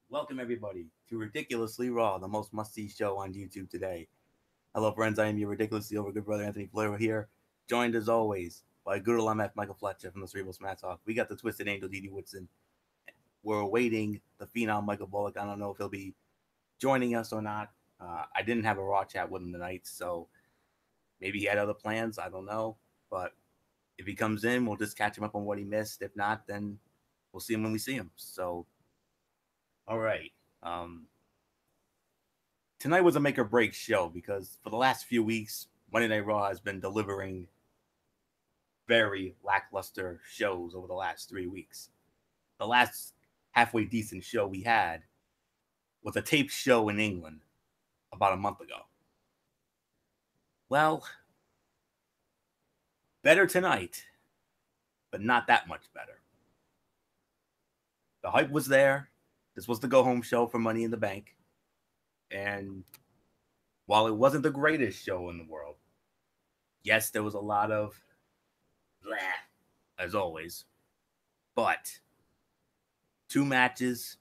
Welcome everybody to Ridiculously Raw, the most must-see show on YouTube today. Hello friends, I am your ridiculously over good brother Anthony Flair here, joined as always by good old MF Michael Fletcher from the Cerebral Smash Talk. We got the Twisted Angel Didi Woodson. We're awaiting the phenom Michael Bullock. I don't know if he'll be joining us or not. I didn't have a Raw chat with him tonight, so maybe he had other plans. I don't know, but if he comes in, we'll just catch him up on what he missed. If not, then we'll see him when we see him. So, all right. Um, Tonight was a make or break show because for the last few weeks, Monday Night Raw has been delivering very lackluster shows over the last 3 weeks. The last halfway decent show we had was a taped show in England about a month ago. Well, better tonight, but not that much better. The hype was there. This was the go home show for Money in the Bank. And while it wasn't the greatest show in the world, yes, there was a lot of blah, as always. But two matches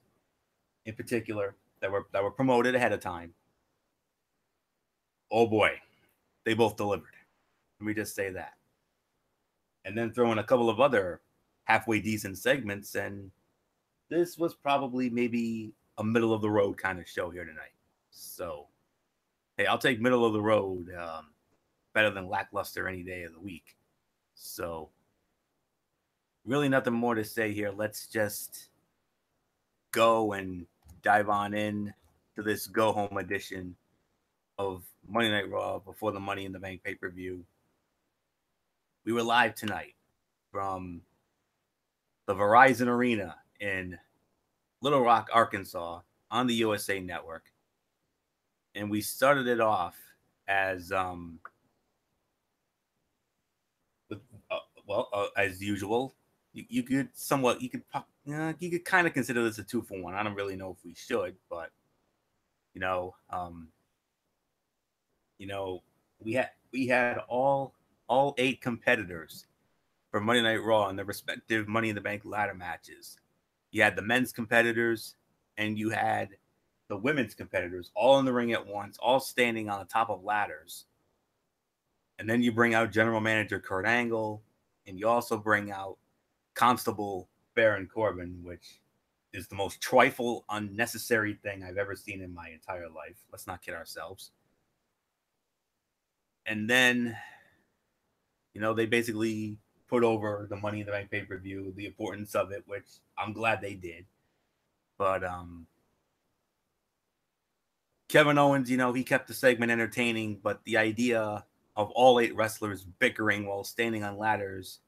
in particular that were promoted ahead of time. Oh boy, they both delivered. Let me just say that. And then throw in a couple of other halfway decent segments, and this was probably maybe a middle of the road kind of show here tonight. So, hey, I'll take middle of the road better than lackluster any day of the week. So, really nothing more to say here. Let's just go and dive on in to this go home edition of Monday Night Raw before the Money in the Bank pay-per-view. We were live tonight from the Verizon Arena in Little Rock, Arkansas on the USA Network. And we started it off as as usual. You could kind of consider this a 2-for-1. I don't really know if we should, but you know, um, we had all 8 competitors for Monday Night Raw in their respective Money in the Bank ladder matches. You had the men's competitors and you had the women's competitors all in the ring at once, all standing on the top of ladders. And then you bring out General Manager Kurt Angle, and you also bring out Constable Baron Corbin, which is the most trifle, unnecessary thing I've ever seen in my entire life. Let's not kid ourselves. And then, they basically put over the Money in the Bank pay-per-view, the importance of it, which I'm glad they did. But Kevin Owens, he kept the segment entertaining, but the idea of all 8 wrestlers bickering while standing on ladders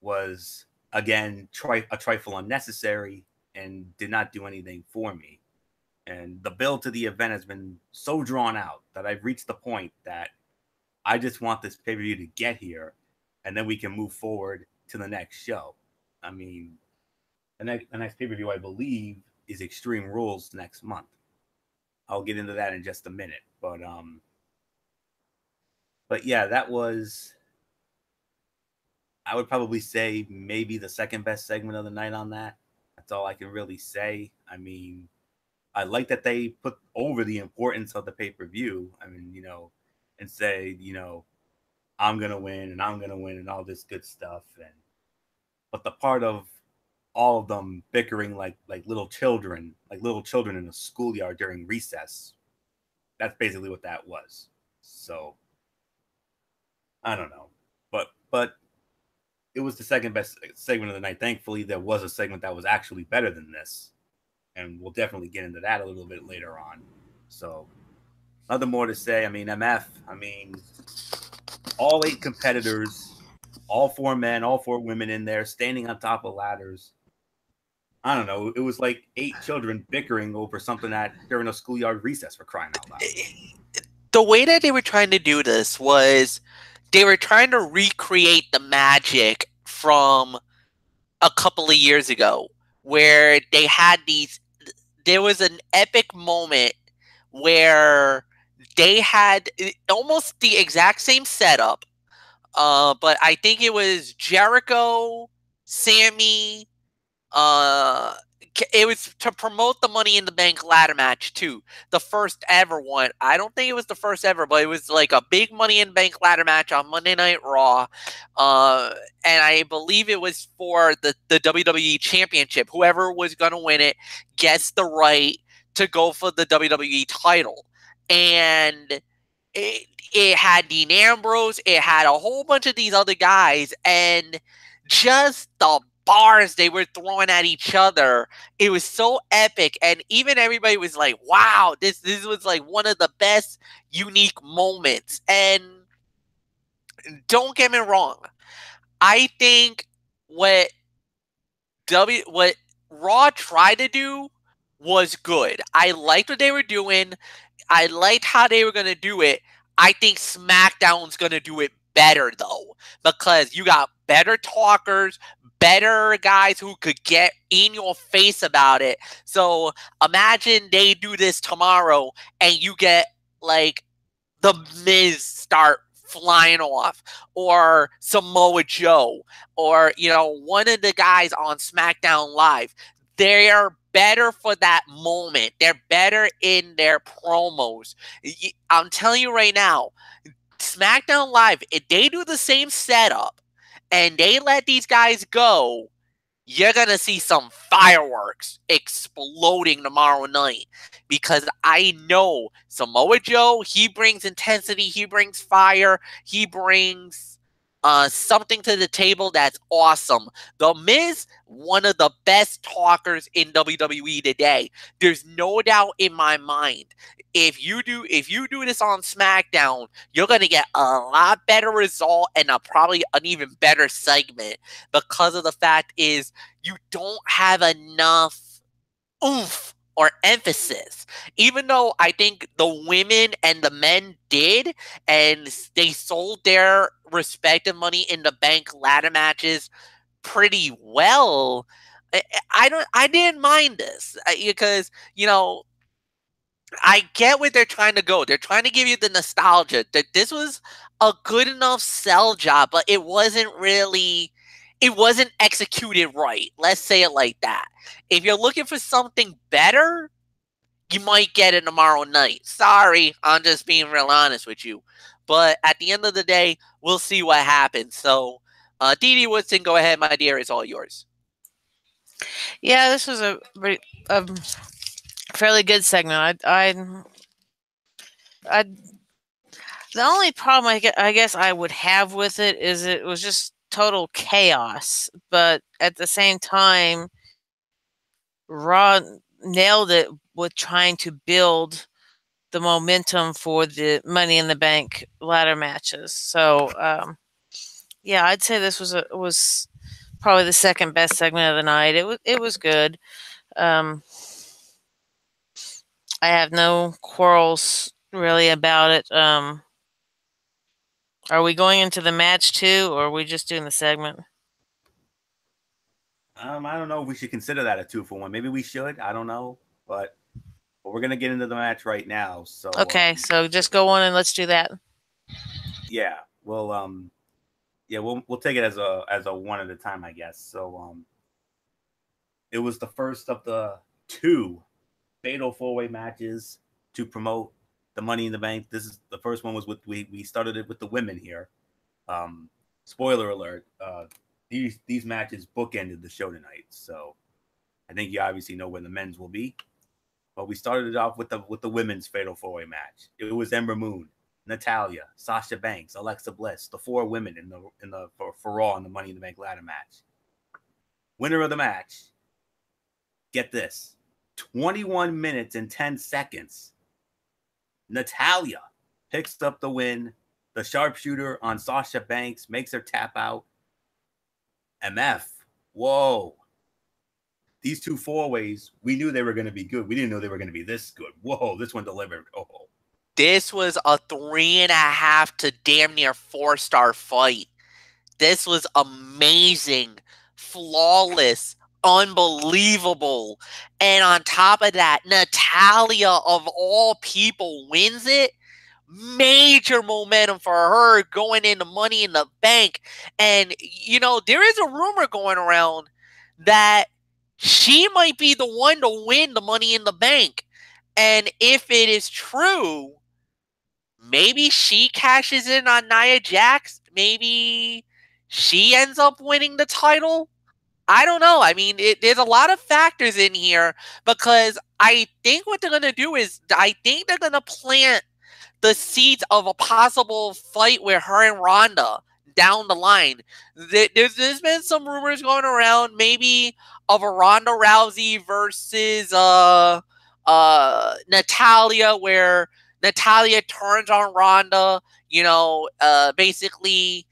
was, again, a trifle unnecessary and did not do anything for me. And the build to the event has been so drawn out that I've reached the point that I just want this pay-per-view to get here, and then we can move forward to the next show. I mean, the next pay-per-view, I believe, is Extreme Rules next month. I'll get into that in just a minute. But yeah, that was, I would probably say, maybe the second best segment of the night on that. That's all I can really say. I mean, I like that they put over the importance of the pay-per-view. I mean, and say, I'm going to win and I'm going to win and all this good stuff. But the part of all of them bickering like little children in a schoolyard during recess, that's basically what that was. So I don't know, but it was the second best segment of the night. Thankfully, there was a segment that was actually better than this, and we'll definitely get into that a little bit later on. So nothing more to say. I mean, MF. I mean, all 8 competitors, all 4 men, all 4 women in there, standing on top of ladders. I don't know. It was like 8 children bickering over something during a schoolyard recess, for crying out loud. The way that they were trying to do this was they were trying to recreate the magic from a couple of years ago, where they had there was an epic moment where they had almost the exact same setup, but I think it was Jericho, Sammy, it was to promote the Money in the Bank ladder match too. The first ever one. I don't think it was the first ever, but it was like a big Money in the Bank ladder match on Monday Night Raw. And I believe it was for the WWE Championship. Whoever was going to win it gets the right to go for the WWE title. And it had Dean Ambrose. It had a whole bunch of these other guys. And just the bars they were throwing at each other, it was so epic. And even everybody was like, wow, this was like one of the best unique moments. And don't get me wrong, I think what Raw tried to do was good. I liked what they were doing. I liked how they were going to do it. I think SmackDown's going to do it better, though, because you got better talkers, better guys who could get in your face about it. So imagine they do this tomorrow and you get like the Miz start flying off, or Samoa Joe, or one of the guys on SmackDown Live. They are better for that moment. They're better in their promos. I'm telling you right now, SmackDown Live, if they do the same setup and they let these guys go, you're going to see some fireworks exploding tomorrow night, because I know Samoa Joe, he brings intensity, he brings fire, he brings something to the table that's awesome. The Miz, one of the best talkers in WWE today. There's no doubt in my mind. If you do this on SmackDown, you're going to get a lot better result and probably an even better segment, because of the fact is you don't have enough oomph or emphasis. Even though I think the women and the men did, and they sold their respective Money in the Bank ladder matches pretty well, I didn't mind this, because I get where they're trying to go. They're trying to give you the nostalgia that this was a good enough sell job, but it wasn't executed right. Let's say it like that. If you're looking for something better, you might get it tomorrow night. Sorry, I'm just being real honest with you. But at the end of the day, we'll see what happens. So, Dee Woodson, go ahead, my dear. It's all yours. Yeah, this was a fairly good segment. The only problem I guess I would have with it is it was just total chaos. But at the same time, Raw nailed it with trying to build the momentum for the Money in the Bank ladder matches. So, yeah, I'd say this was probably the second best segment of the night. It was good. I have no quarrels really about it. Are we going into the match too, or are we just doing the segment? I don't know if we should consider that a 2-for-1. Maybe we should. I don't know, but we're gonna get into the match right now. So okay, so just go on and let's do that. Yeah, we'll take it as a one at a time, I guess. So it was the first of the 2 fatal 4-way matches to promote the Money in the Bank. This is the first one was with we started it with the women here. Spoiler alert. These matches bookended the show tonight, so I think you obviously know where the men's will be. But we started it off with the women's fatal 4-way match. It was Ember Moon, Natalya, Sasha Banks, Alexa Bliss, the 4 women for Raw in the Money in the Bank ladder match. Winner of the match, get this, 21 minutes and 10 seconds. Natalya picks up the win. The sharpshooter on Sasha Banks makes her tap out. MF, whoa. These 2 4-ways, we knew they were going to be good. We didn't know they were going to be this good. Whoa, this one delivered. Oh. This was a 3.5 to damn near 4-star fight. This was amazing, flawless, unbelievable. And on top of that, Natalya, of all people, wins it. Major momentum for her going into Money in the Bank. And, there is a rumor going around that she might be the one to win the Money in the Bank. And if it is true, maybe she cashes in on Nia Jax. Maybe she ends up winning the title. I don't know. I mean, there's a lot of factors in here because I think what they're going to do is I think they're going to plant the seeds of a possible fight with her and Ronda down the line. There's been some rumors going around, maybe of a Ronda Rousey versus Natalia, where Natalia turns on Ronda, basically,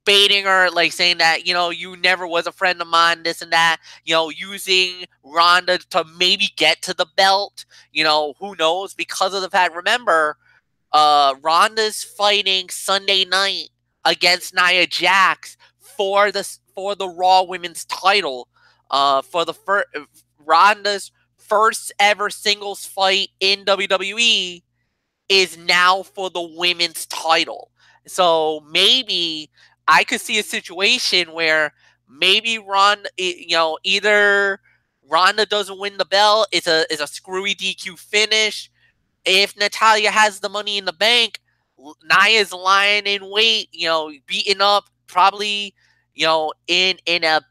baiting her, like saying that, you never was a friend of mine, this and that, using Ronda to maybe get to the belt, who knows, because of the fact, remember, Ronda's fighting Sunday night against Nia Jax for the Raw Women's title, for the Ronda's first ever singles fight in WWE is now for the women's title. So maybe I could see a situation where maybe either Ronda doesn't win the belt, it's a screwy DQ finish. If Natalia has the Money in the Bank, Nia's lying in wait, beaten up, probably, in a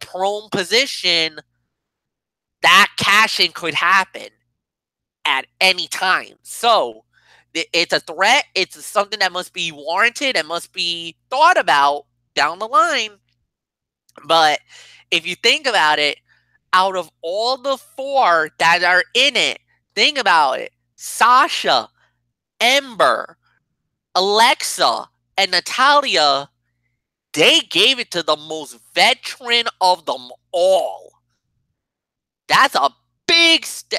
prone position. That cash-in could happen at any time. So it's a threat. It's something that must be warranted and must be thought about down the line. But if you think about it, out of all the 4 that are in it, think about it. Sasha, Ember, Alexa, and Natalia, they gave it to the most veteran of them all. That's a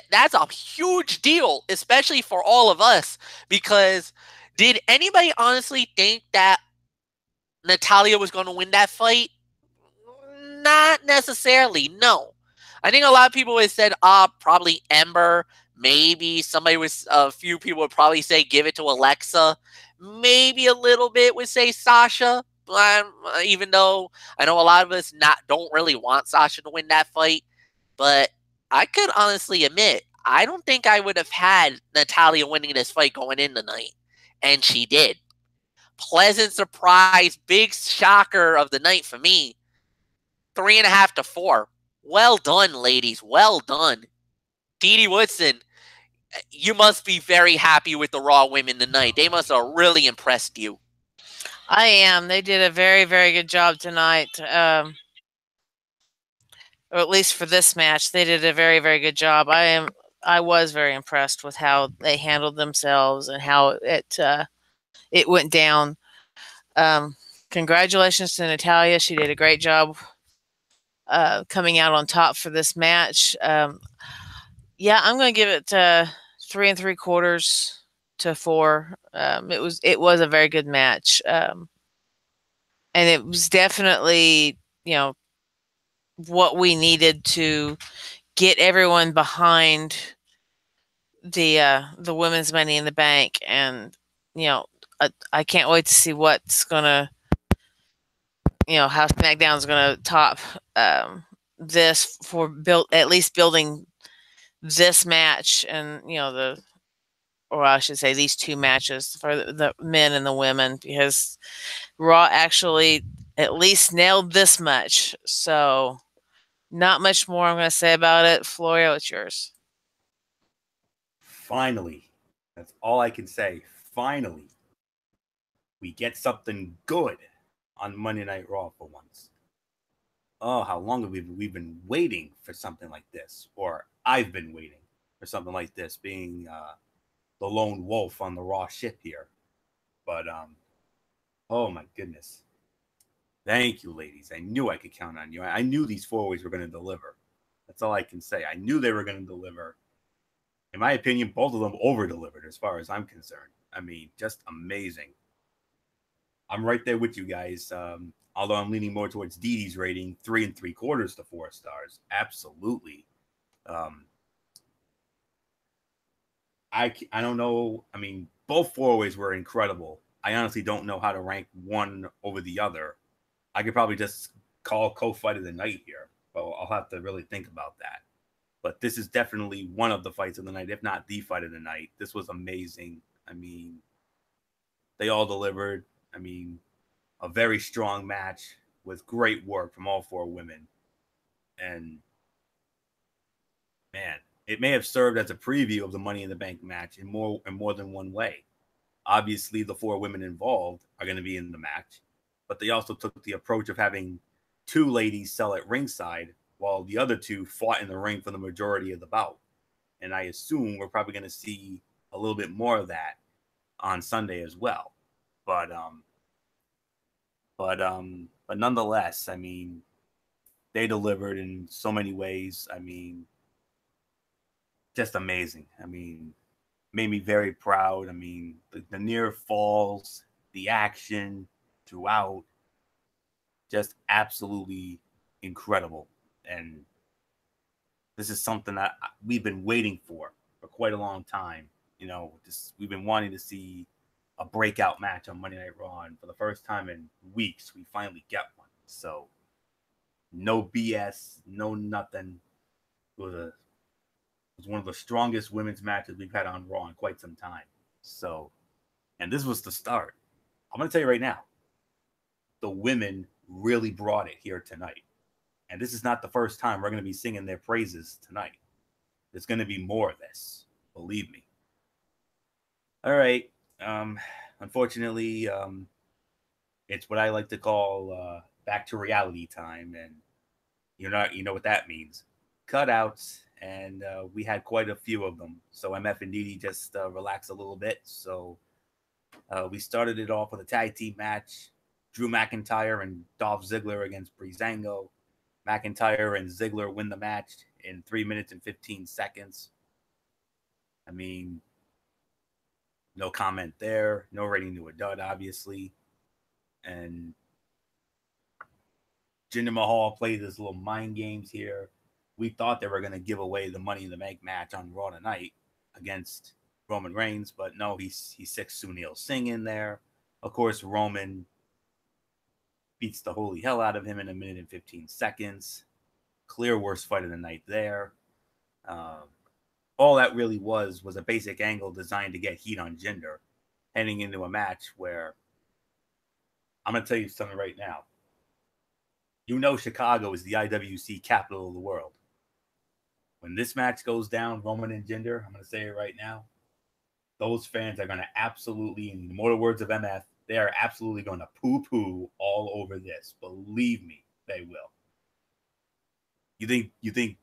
that's a huge deal, especially for all of us, because did anybody honestly think that Natalia was going to win that fight? Not necessarily, no. I think a lot of people would have said, probably Ember. Maybe a few people would probably say give it to Alexa. Maybe a little bit would say Sasha. Even though I know a lot of us don't really want Sasha to win that fight. But I could honestly admit, I don't think I would have had Natalia winning this fight going in tonight. And she did. Pleasant surprise, big shocker of the night for me. 3.5 to 4. Well done, ladies. Well done. Dee Woodson, you must be very happy with the Raw women tonight. They must have really impressed you. I am. They did a very, very good job tonight. Or at least for this match, they did a very, very good job. I was very impressed with how they handled themselves and how it went down. Congratulations to Natalia. She did a great job coming out on top for this match. Yeah, I'm going to give it 3 3/4 to 4. It was a very good match, and it was definitely what we needed to get everyone behind the women's Money in the Bank, and I can't wait to see what's gonna how SmackDown's gonna top this for at least building this match, and or I should say these 2 matches for the men and the women, because Raw actually at least nailed this much. So not much more I'm going to say about it. Florio, it's yours. Finally, that's all I can say. Finally, we get something good on Monday Night Raw for once. Oh, how long have we been waiting for something like this? Or I've been waiting for something like this, being the lone wolf on the Raw ship here. But, oh my goodness. Thank you, ladies. I knew I could count on you. I knew these 4-ways were going to deliver. That's all I can say. I knew they were going to deliver. In my opinion, both of them over-delivered as far as I'm concerned. I mean, just amazing. I'm right there with you guys. Although I'm leaning more towards Dee Dee's rating, 3 3/4 to 4 stars. Absolutely. I don't know. I mean, both 4-ways were incredible. I honestly don't know how to rank one over the other. I could probably just call co-fight of the night here. Well, I'll have to really think about that. But this is definitely one of the fights of the night, if not the fight of the night. This was amazing. I mean, they all delivered. I mean, a very strong match with great work from all four women. And man, it may have served as a preview of the Money in the Bank match in more than one way. Obviously, the four women involved are going to be in the match, but they also took the approach of having two ladies sell at ringside while the other two fought in the ring for the majority of the bout. And I assume we're probably going to see a little bit more of that on Sunday as well. But nonetheless, I mean, they delivered in so many ways. I mean, just amazing. I mean, made me very proud. I mean, the near falls, the action throughout, just absolutely incredible. And this is something that we've been waiting for quite a long time. You know, we've been wanting to see a breakout match on Monday Night Raw, and for the first time in weeks, we finally get one. So, no BS, no nothing. It was one of the strongest women's matches we've had on Raw in quite some time. So, and this was the start. I'm going to tell you right now, the women really brought it here tonight. And this is not the first time we're going to be singing their praises tonight. There's going to be more of this. Believe me. All right. Unfortunately, it's what I like to call back to reality time. And you know what that means. Cutouts. And we had quite a few of them. So MF and Didi just relaxed a little bit. So we started it off with a tag team match. Drew McIntyre and Dolph Ziggler against Breezango. McIntyre and Ziggler win the match in 3 minutes and 15 seconds. I mean, no comment there. No rating to a dud, obviously. And Jinder Mahal played his little mind games here. We thought they were going to give away the Money in the Bank match on Raw tonight against Roman Reigns, but no, he sicks Sunil Singh in there. Of course, Roman beats the holy hell out of him in 1 minute and 15 seconds. Clear worst fight of the night there. All that really was a basic angle designed to get heat on Jinder, heading into a match where I'm going to tell you something right now. You know Chicago is the IWC capital of the world. When this match goes down, Roman and Jinder, I'm going to say it right now, those fans are going to absolutely, in the mortal words of MF, they are absolutely going to poo-poo all over this. Believe me, they will. You think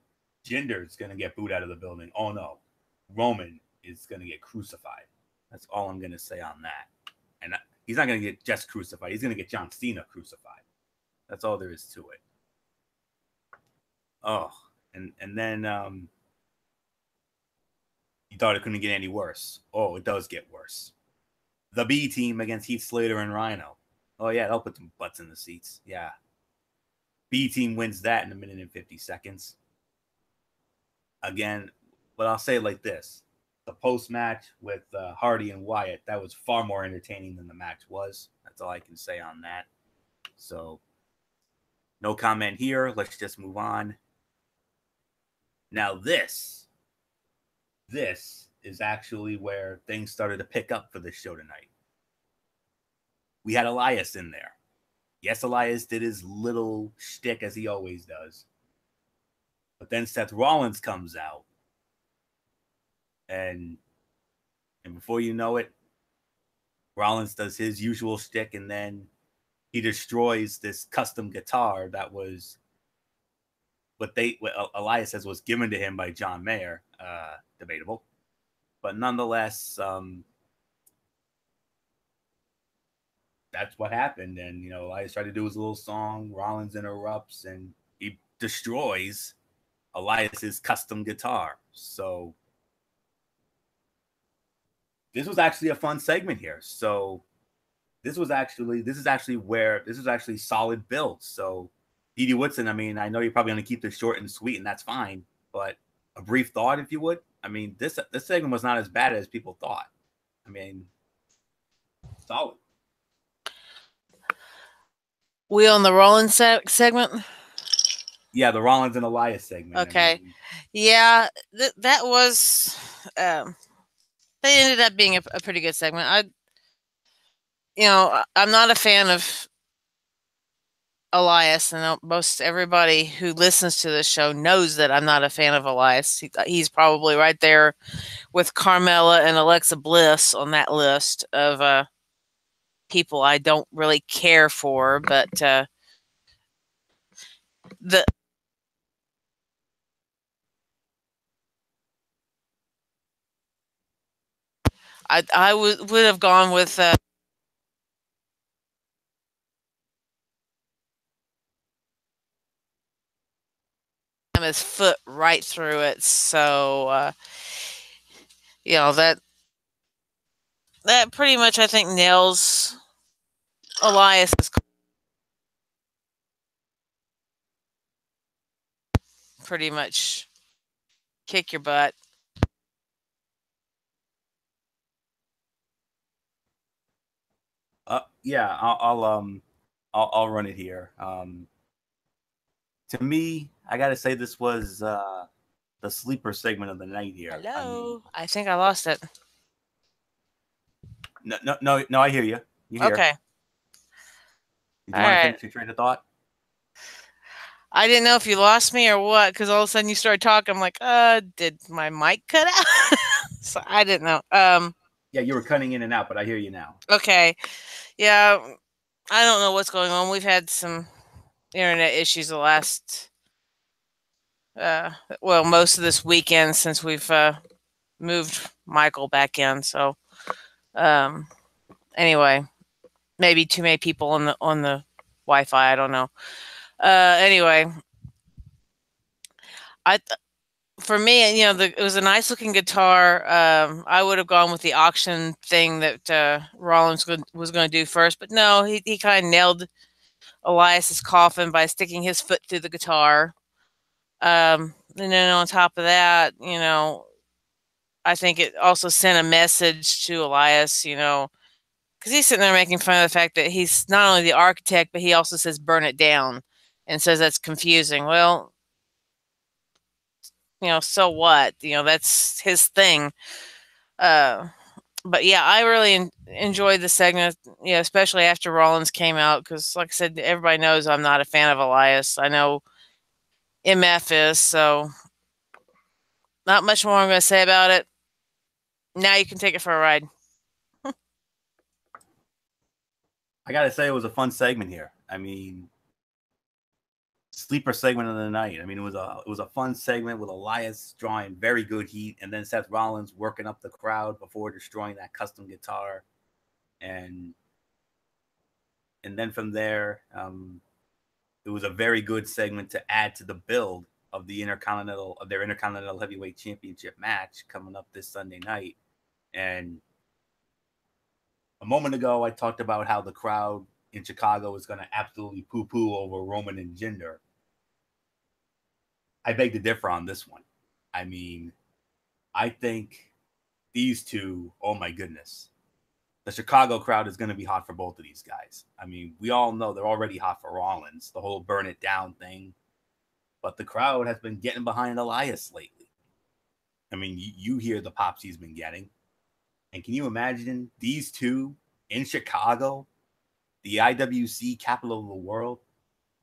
Jinder is going to get booed out of the building? Oh, no. Roman is going to get crucified. That's all I'm going to say on that. And he's not going to get just crucified. He's going to get John Cena crucified. That's all there is to it. Oh, and then you thought it couldn't get any worse. Oh, it does get worse. The B team against Heath Slater and Rhino. Oh, yeah, they'll put some butts in the seats. Yeah. B team wins that in 1 minute and 50 seconds. Again, but I'll say it like this. The post-match with Hardy and Wyatt, that was far more entertaining than the match was. That's all I can say on that. So, no comment here. Let's just move on. Now this is actually where things started to pick up for this show tonight. We had Elias in there. Yes, Elias did his little shtick as he always does. But then Seth Rollins comes out. And before you know it, Rollins does his usual shtick, and then he destroys this custom guitar that was what Elias says was given to him by John Mayer. Debatable. But nonetheless, that's what happened. And, you know, Elias tried to do his little song. Rollins interrupts, and he destroys Elias's custom guitar. So this was actually a fun segment here. So this is actually solid build. So Didi Woodson, I mean, I know you're probably going to keep this short and sweet, and that's fine. But a brief thought, if you would. I mean, this segment was not as bad as people thought. I mean, solid. We on the Rollins segment? Yeah, the Rollins and Elias segment. Okay. I mean, Yeah, that was. They ended up being a pretty good segment. I'm not a fan of Elias, and most everybody who listens to this show knows that I'm not a fan of Elias. He's probably right there with Carmella and Alexa Bliss on that list of people I don't really care for, but the I would have gone with his foot right through it. So that pretty much I think nails Elias's pretty much kick your butt. Yeah, I'll run it here. To me, I gotta say this was the sleeper segment of the night here. Hello, I think I lost it. No, I hear you. You hear? Okay. Did you want to finish your train of thought? I didn't know if you lost me or what, because all of a sudden you started talking. I'm like, did my mic cut out? So I didn't know. Yeah, you were cutting in and out, but I hear you now. Okay. Yeah, I don't know what's going on. We've had some internet issues the last, most of this weekend since we've moved Michael back in. So, anyway, maybe too many people on the Wi-Fi. I don't know. Anyway, for me, it was a nice looking guitar. I would have gone with the auction thing that Rollins was going to do first, but no, he kind of nailed Elias's coffin by sticking his foot through the guitar. And then on top of that, I think it also sent a message to Elias, because he's sitting there making fun of the fact that he's not only the architect, but he also says burn it down and says that's confusing. Well, so what? That's his thing. But yeah, I really enjoyed the segment, especially after Rollins came out, because like I said, everybody knows I'm not a fan of Elias. I know MF is, so not much more I'm going to say about it. Now you can take it for a ride. I gotta say, it was a fun segment here. I mean, sleeper segment of the night. I mean, it was a fun segment with Elias drawing very good heat, and then Seth Rollins working up the crowd before destroying that custom guitar, and then from there, it was a very good segment to add to the build of their Intercontinental Heavyweight Championship match coming up this Sunday night. And a moment ago, I talked about how the crowd in Chicago is going to absolutely poo-poo over Roman and Jinder. I beg to differ on this one. I mean, I think these two, oh my goodness, the Chicago crowd is going to be hot for both of these guys. I mean, we all know they're already hot for Rollins, the whole burn it down thing. But the crowd has been getting behind Elias lately. I mean, you hear the pops he's been getting. And can you imagine these two in Chicago, the IWC capital of the world,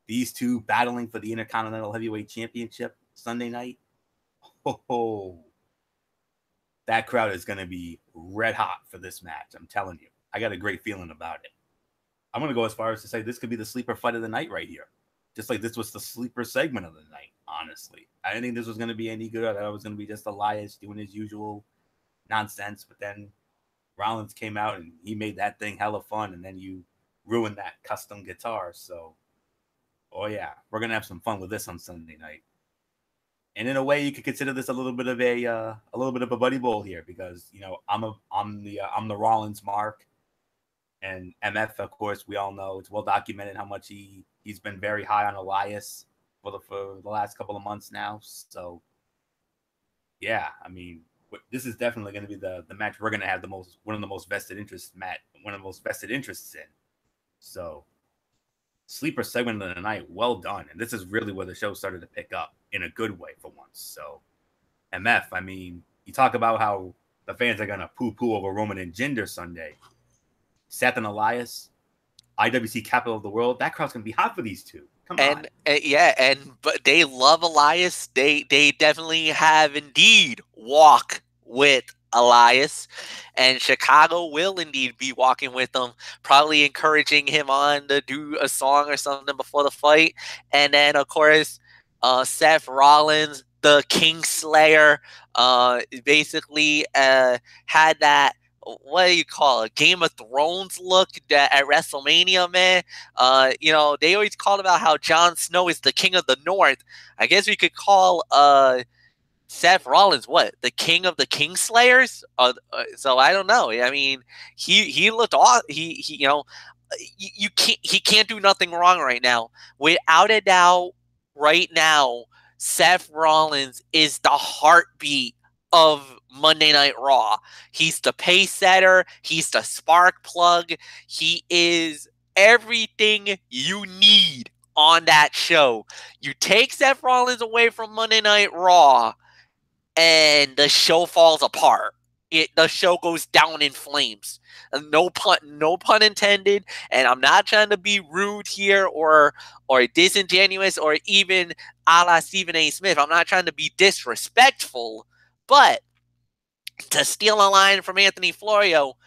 these two battling for the Intercontinental Heavyweight Championship Sunday night? Oh, that crowd is going to be red hot for this match. I'm telling you. I got a great feeling about it. I'm going to go as far as to say this could be the sleeper fight of the night right here. Just like this was the sleeper segment of the night, honestly. I didn't think this was going to be any good. I thought it was going to be just Elias doing his usual nonsense. But then Rollins came out and he made that thing hella fun. And then you ruined that custom guitar. So, oh yeah, we're going to have some fun with this on Sunday night. And in a way, you could consider this a little bit of a buddy bowl here, because I'm the Rollins mark, and MF, of course, we all know it's well documented how much he's been very high on Elias for the last couple of months now. So yeah, I mean, this is definitely going to be the match we're going to have one of the most vested interests in. So sleeper segment of the night. Well done. And this is really where the show started to pick up in a good way for once. So, MF, I mean, you talk about how the fans are going to poo-poo over Roman and Jinder Sunday. Seth and Elias, IWC capital of the world. That crowd's going to be hot for these two. Come on. But they love Elias. They definitely have indeed walk with Elias, and Chicago will indeed be walking with him, probably encouraging him on to do a song or something before the fight. And then of course, Seth Rollins, the Kingslayer, basically had that, what do you call it, Game of Thrones look at WrestleMania, man. They always call about how Jon Snow is the king of the North. I guess we could call Seth Rollins what, the king of the Kingslayers? So I don't know. I mean, he looked awesome. He can't do nothing wrong right now. Without a doubt, right now, Seth Rollins is the heartbeat of Monday Night Raw. He's the pace setter. He's the spark plug. He is everything you need on that show. You take Seth Rollins away from Monday Night Raw, and the show falls apart. The show goes down in flames. No pun intended. And I'm not trying to be rude here or disingenuous or even a la Stephen A. Smith. I'm not trying to be disrespectful. But to steal a line from Anthony Florio,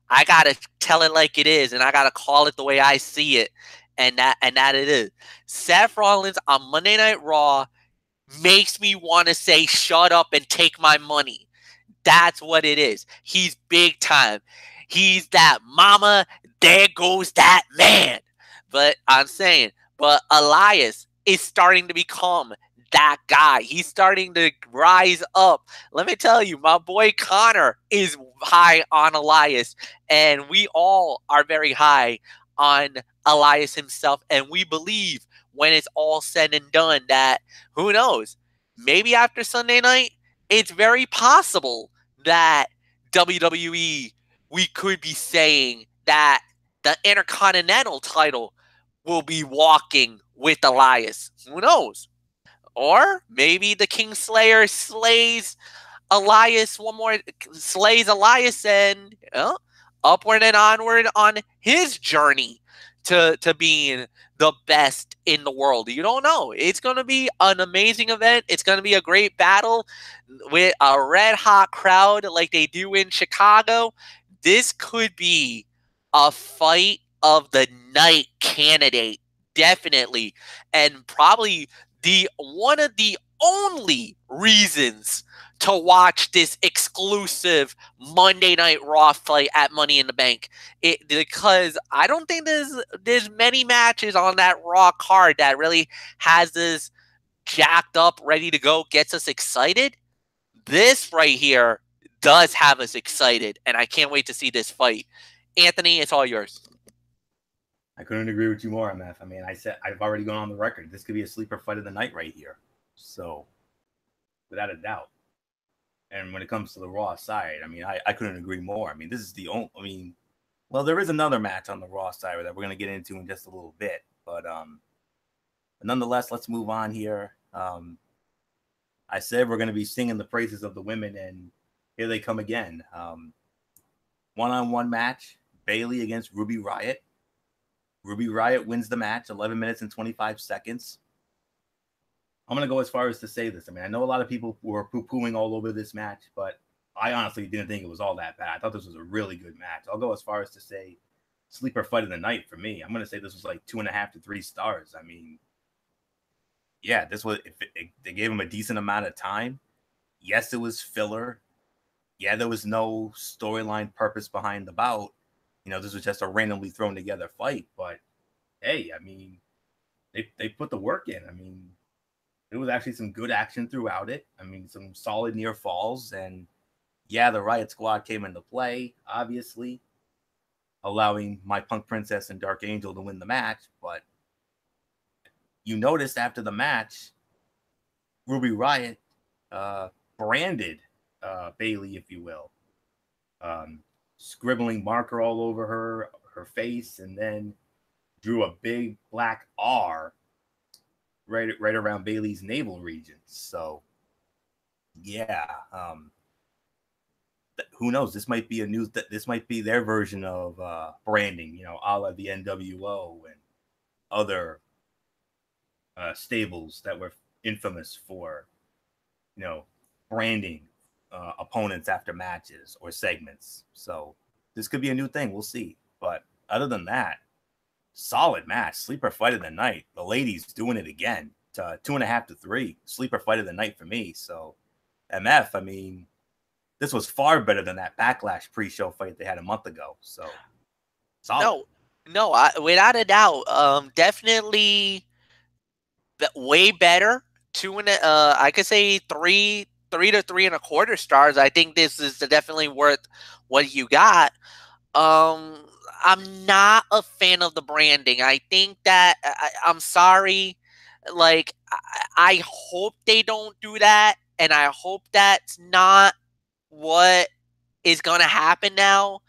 I gotta tell it like it is, and I gotta call it the way I see it, and that it is. Seth Rollins on Monday Night Raw makes me want to say, "Shut up and take my money." That's what it is. He's big time. He's that mama. There goes that man. But I'm saying, Elias is starting to become that guy. He's starting to rise up. Let me tell you, my boy Connor is high on Elias, and we all are very high on Elias himself. And we believe when it's all said and done that, who knows, maybe after Sunday night, it's very possible that WWE, we could be saying that the Intercontinental title will be walking with Elias. Who knows? Or maybe the Kingslayer slays Elias and upward and onward on his journey to being the best in the world. You don't know. It's going to be an amazing event. It's going to be a great battle with a red hot crowd like they do in Chicago. This could be a fight of the night candidate, definitely, and probably one of the only reasons to watch this exclusive Monday Night Raw fight at Money in the Bank. Because I don't think there's many matches on that Raw card that really has this jacked up, ready to go, gets us excited. This right here does have us excited, and I can't wait to see this fight. Anthony, it's all yours. I couldn't agree with you more, MF. I mean, I've already gone on the record. This could be a sleeper fight of the night right here. So, without a doubt. And when it comes to the Raw side, I mean, I couldn't agree more. I mean, this is the only, there is another match on the Raw side that we're going to get into in just a little bit. But nonetheless, let's move on here. I said we're going to be singing the praises of the women, and here they come again. One-on-one match, Bayley against Ruby Riott. Ruby Riott wins the match, 11 minutes and 25 seconds. I'm going to go as far as to say this. I mean, I know a lot of people were poo-pooing all over this match, but I honestly didn't think it was all that bad. I thought this was a really good match. I'll go as far as to say sleeper fight of the night for me. I'm going to say this was like 2.5 to 3 stars. I mean, yeah, this was, they gave him a decent amount of time. Yes, it was filler. Yeah, there was no storyline purpose behind the bout. This was just a randomly thrown together fight. But hey, I mean, they put the work in. I mean, there was actually some good action throughout it. I mean, some solid near falls. And yeah, the Riott Squad came into play, obviously, allowing my Punk Princess and Dark Angel to win the match. But you noticed after the match, Ruby Riott branded Bayley, if you will, scribbling marker all over her face, and then drew a big black R right around Bayley's navel region. So yeah, who knows? This might be this might be their version of branding, you know, a la the NWO and other stables that were infamous for, you know, branding opponents after matches or segments. So this could be a new thing. We'll see. But other than that, solid match. Sleeper fight of the night. The ladies doing it again. 2.5 to 3. Sleeper fight of the night for me. So MF, I mean, this was far better than that Backlash pre-show fight they had a month ago. So solid. No, without a doubt, definitely way better. I could say 3 to 3.25 stars. I think this is definitely worth what you got. I'm not a fan of the branding. I think that I'm sorry. Like, I hope they don't do that, and I hope that's not what is gonna happen now.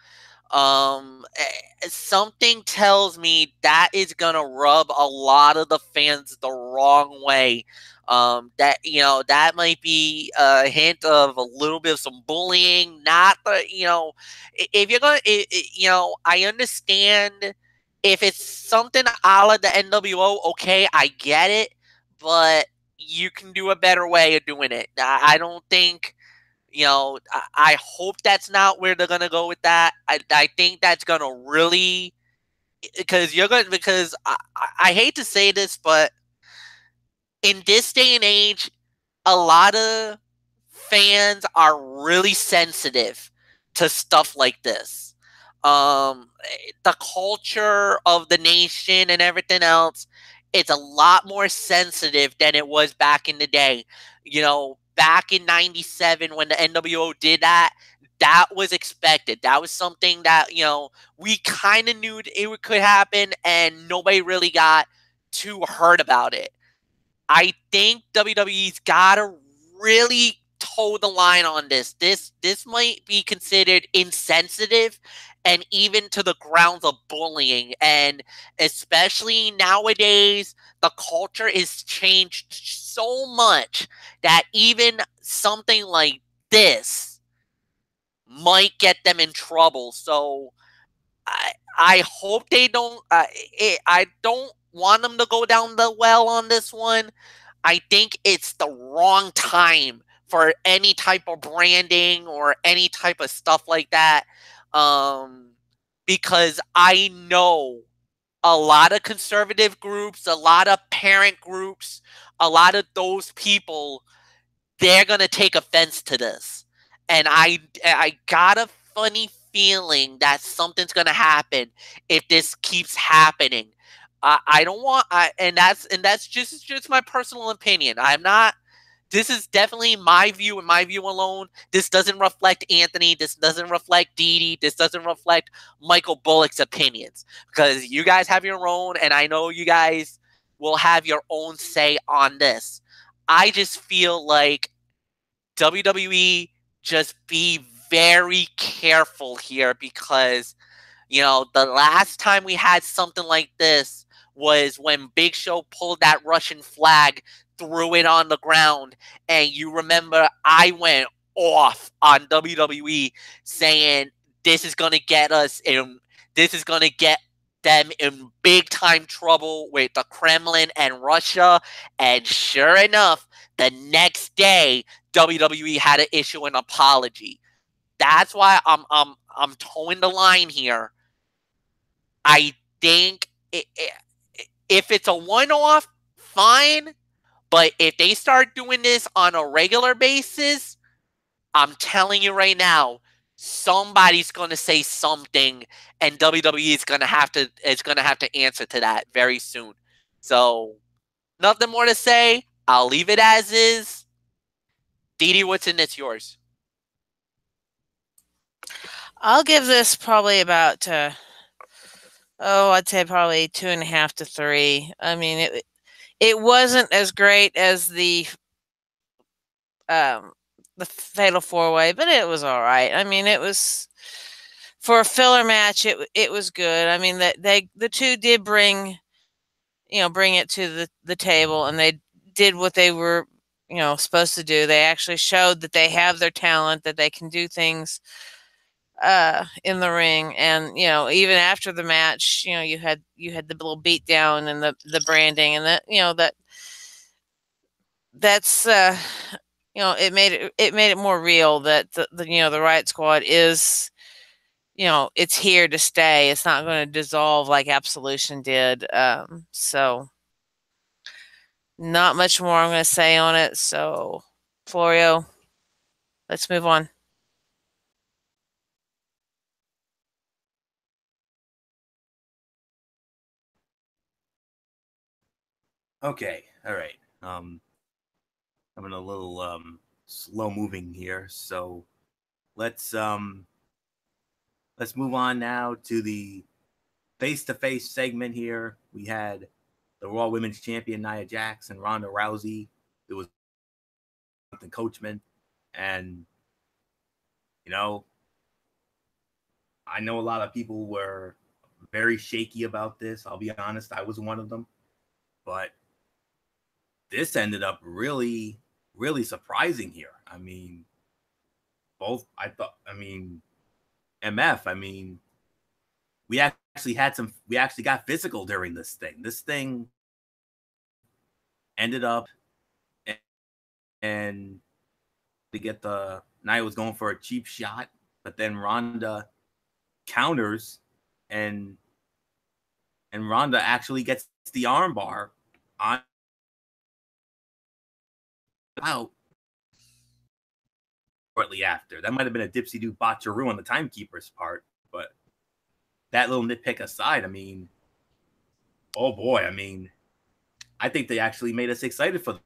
Something tells me that is gonna rub a lot of the fans the wrong way. That, you know, that might be a hint of a little bit of some bullying. Not the, you know, if you're gonna, you know, I understand if it's something a la the NWO. Okay, I get it, but you can do a better way of doing it. I don't think. You know, I hope that's not where they're gonna go with that. I think that's gonna really, because I hate to say this, but in this day and age, a lot of fans are really sensitive to stuff like this. The culture of the nation and everything else, it's a lot more sensitive than it was back in the day. You know, back in '97 when the NWO did that, that was expected. That was something that, you know, we kind of knew it could happen, and nobody really got too hurt about it. I think WWE's got to really toe the line on this. This might be considered insensitive and even to the grounds of bullying. And especially nowadays, the culture is changed so much that even something like this might get them in trouble. So I hope they don't. I don't want them to go down the well on this one. I think it's the wrong time for any type of branding or any type of stuff like that. Because I know a lot of conservative groups, a lot of parent groups, a lot of those people, they're going to take offense to this. And I got a funny feeling that something's going to happen if this keeps happening. I don't want, and that's just my personal opinion. I'm not. This is definitely my view and my view alone. This doesn't reflect Anthony. This doesn't reflect Dee Dee. This doesn't reflect Michael Bullock's opinions, because you guys have your own, and I know you guys will have your own say on this. I just feel like WWE, just be very careful here, because, you know, the last time we had something like this was when Big Show pulled that Russian flag, threw it on the ground, and you remember I went off on WWE saying this is going to get us in, this is going to get them in big time trouble with the Kremlin and Russia. And sure enough, the next day WWE had to issue an apology. That's why I'm towing the line here. I think if it's a one-off, fine. But if they start doing this on a regular basis, I'm telling you right now, somebody's going to say something, and WWE is going to have to answer to that very soon. So, nothing more to say. I'll leave it as is. Dee Dee, what's in this? Yours. I'll give this probably about, I'd say probably 2.5 to 3. I mean, it wasn't as great as the Fatal 4-Way, but it was all right. I mean, it was for a filler match, it was good. I mean, the two did bring it to the table, and they did what they were supposed to do. They actually showed that they have their talent, that they can do things in the ring. And even after the match, you had the little beat down and the branding, and that's it made it more real that the Riot Squad is it's here to stay. It's not going to dissolve like Absolution did. So not much more I'm going to say on it. So Florio, let's move on. Okay, all right. I'm in a little slow moving here, so let's move on now to the face-to-face segment here. We had the Raw Women's Champion Nia Jax and Ronda Rousey. It was the Coachman, and I know a lot of people were very shaky about this. I'll be honest, I was one of them, but this ended up really, really surprising here. I mean, MF, we actually got physical during this thing. This thing ended up, and to get Nia was going for a cheap shot, but then Ronda counters, and Ronda actually gets the armbar on out shortly after. That might have been a dipsy-do botcheroo on the timekeeper's part, but that little nitpick aside, I mean, oh boy, I mean, I think they actually made us excited for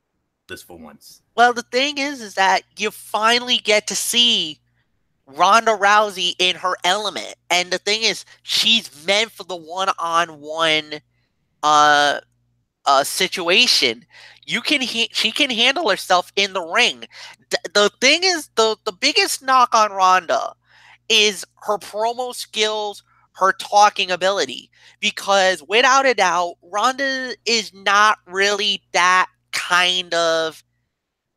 this for once. Well, the thing is that you finally get to see Ronda Rousey in her element, and the thing is, she's meant for the one-on-one situation. She can handle herself in the ring. The thing is, the biggest knock on Ronda is her promo skills, her talking ability, because without a doubt, Ronda is not really that kind of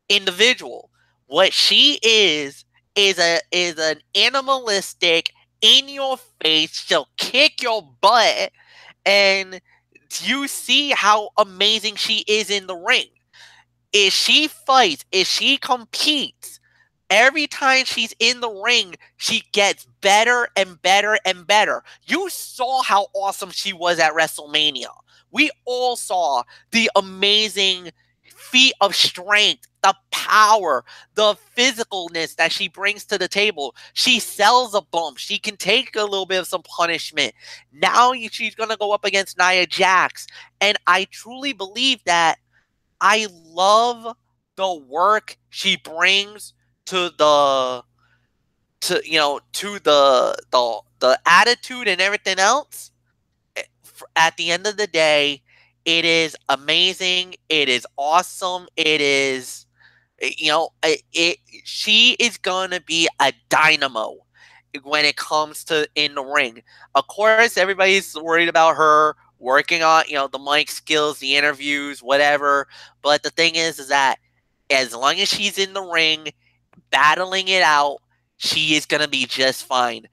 individual. What she is an animalistic, in your face, she'll kick your butt, and you see how amazing she is in the ring. If she fights, if she competes, every time she's in the ring, she gets better and better and better. You saw how awesome she was at WrestleMania. We all saw the amazing feat of strength, the power, the physicalness that she brings to the table. She sells a bump. She can take a little bit of some punishment. Now she's going to go up against Nia Jax. And I truly believe that I love the work she brings to the attitude and everything else. At the end of the day, it is amazing. It is awesome. It is, she is going to be a dynamo when it comes to in the ring. Of course, everybody's worried about her working on, the mic skills, the interviews, whatever. But the thing is that as long as she's in the ring, battling it out, she is going to be just fine.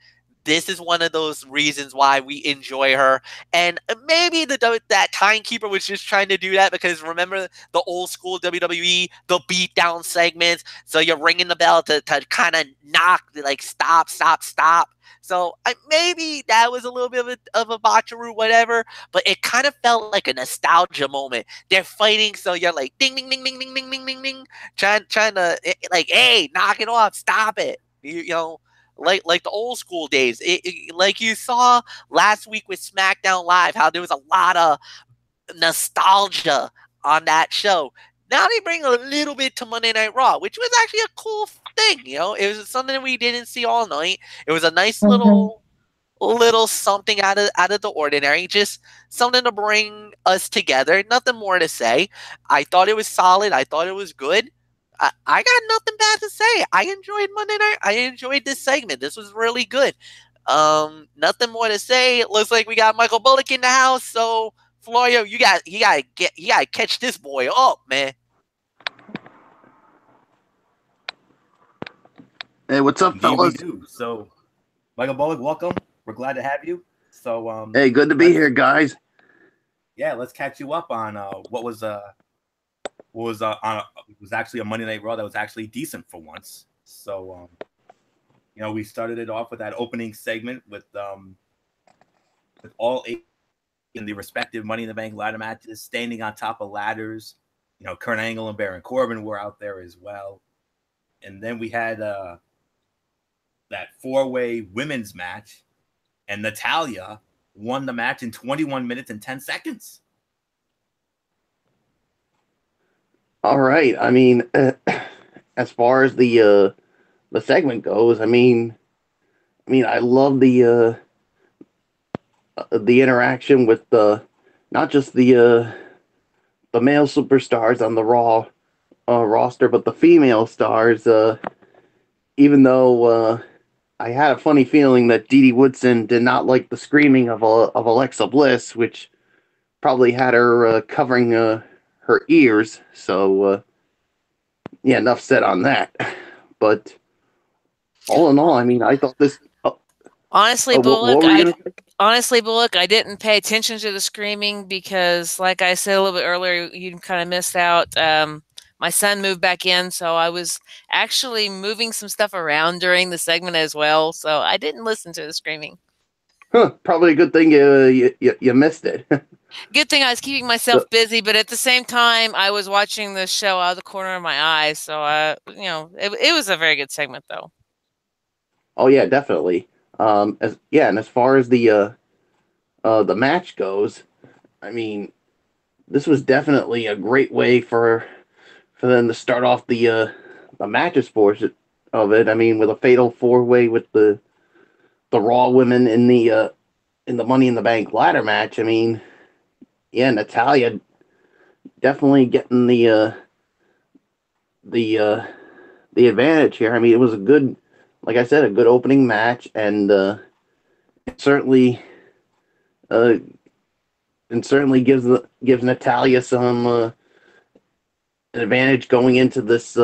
This is one of those reasons why we enjoy her. And maybe that timekeeper was just trying to do that because remember the old school WWE, the beatdown segments. So you're ringing the bell to kind of knock, like stop. So maybe that was a little bit of a botcheroo, whatever. But it kind of felt like a nostalgia moment. They're fighting, so you're like ding, ding, ding, ding, ding, ding, ding, ding, ding, trying to like, hey, knock it off, stop it. Like the old school days, like you saw last week with SmackDown Live, how there was a lot of nostalgia on that show. Now they bring a little bit to Monday Night Raw, which was actually a cool thing. It was something that we didn't see all night. It was a nice little something out of the ordinary, just something to bring us together. Nothing more to say. I thought it was solid. I thought it was good. I got nothing bad to say. I enjoyed Monday Night. I enjoyed this segment. This was really good. Nothing more to say. It looks like we got Michael Bullock in the house. So Florio, you gotta catch this boy up, man. Hey, what's up, Indeed we fellas? do. So, Michael Bullock, welcome. We're glad to have you. So, Hey, good to be here, guys. Yeah, let's catch you up on what was actually a Monday Night Raw that was actually decent for once. So, we started it off with that opening segment with all 8 in the respective Money in the Bank ladder matches, standing on top of ladders. Kurt Angle and Baron Corbin were out there as well. And then we had that 4-way women's match, and Natalya won the match in 21 minutes and 10 seconds. All right. I mean, as far as the segment goes, I mean, I love the interaction with not just the male superstars on the Raw roster, but the female stars. Even though I had a funny feeling that Dee Dee Woodson did not like the screaming of Alexa Bliss, which probably had her covering her ears. So yeah, enough said on that. But all in all, I mean, I thought this. Honestly, what were you gonna say? Honestly, Bullock, I didn't pay attention to the screaming because, like I said a little bit earlier, you kind of missed out. My son moved back in, so I was actually moving some stuff around during the segment as well. So I didn't listen to the screaming. Huh, probably a good thing you missed it. Good thing I was keeping myself busy, but at the same time, I was watching the show out of the corner of my eye. So, it was a very good segment, though. Oh yeah, definitely. And as far as the match goes, I mean, this was definitely a great way for them to start off the matches portion of it. I mean, with a fatal 4-way with the Raw women in the Money in the Bank ladder match. I mean, yeah, Natalya definitely getting the advantage here. I mean, it was a good, like I said, a good opening match, and it certainly gives Natalya some an advantage going into this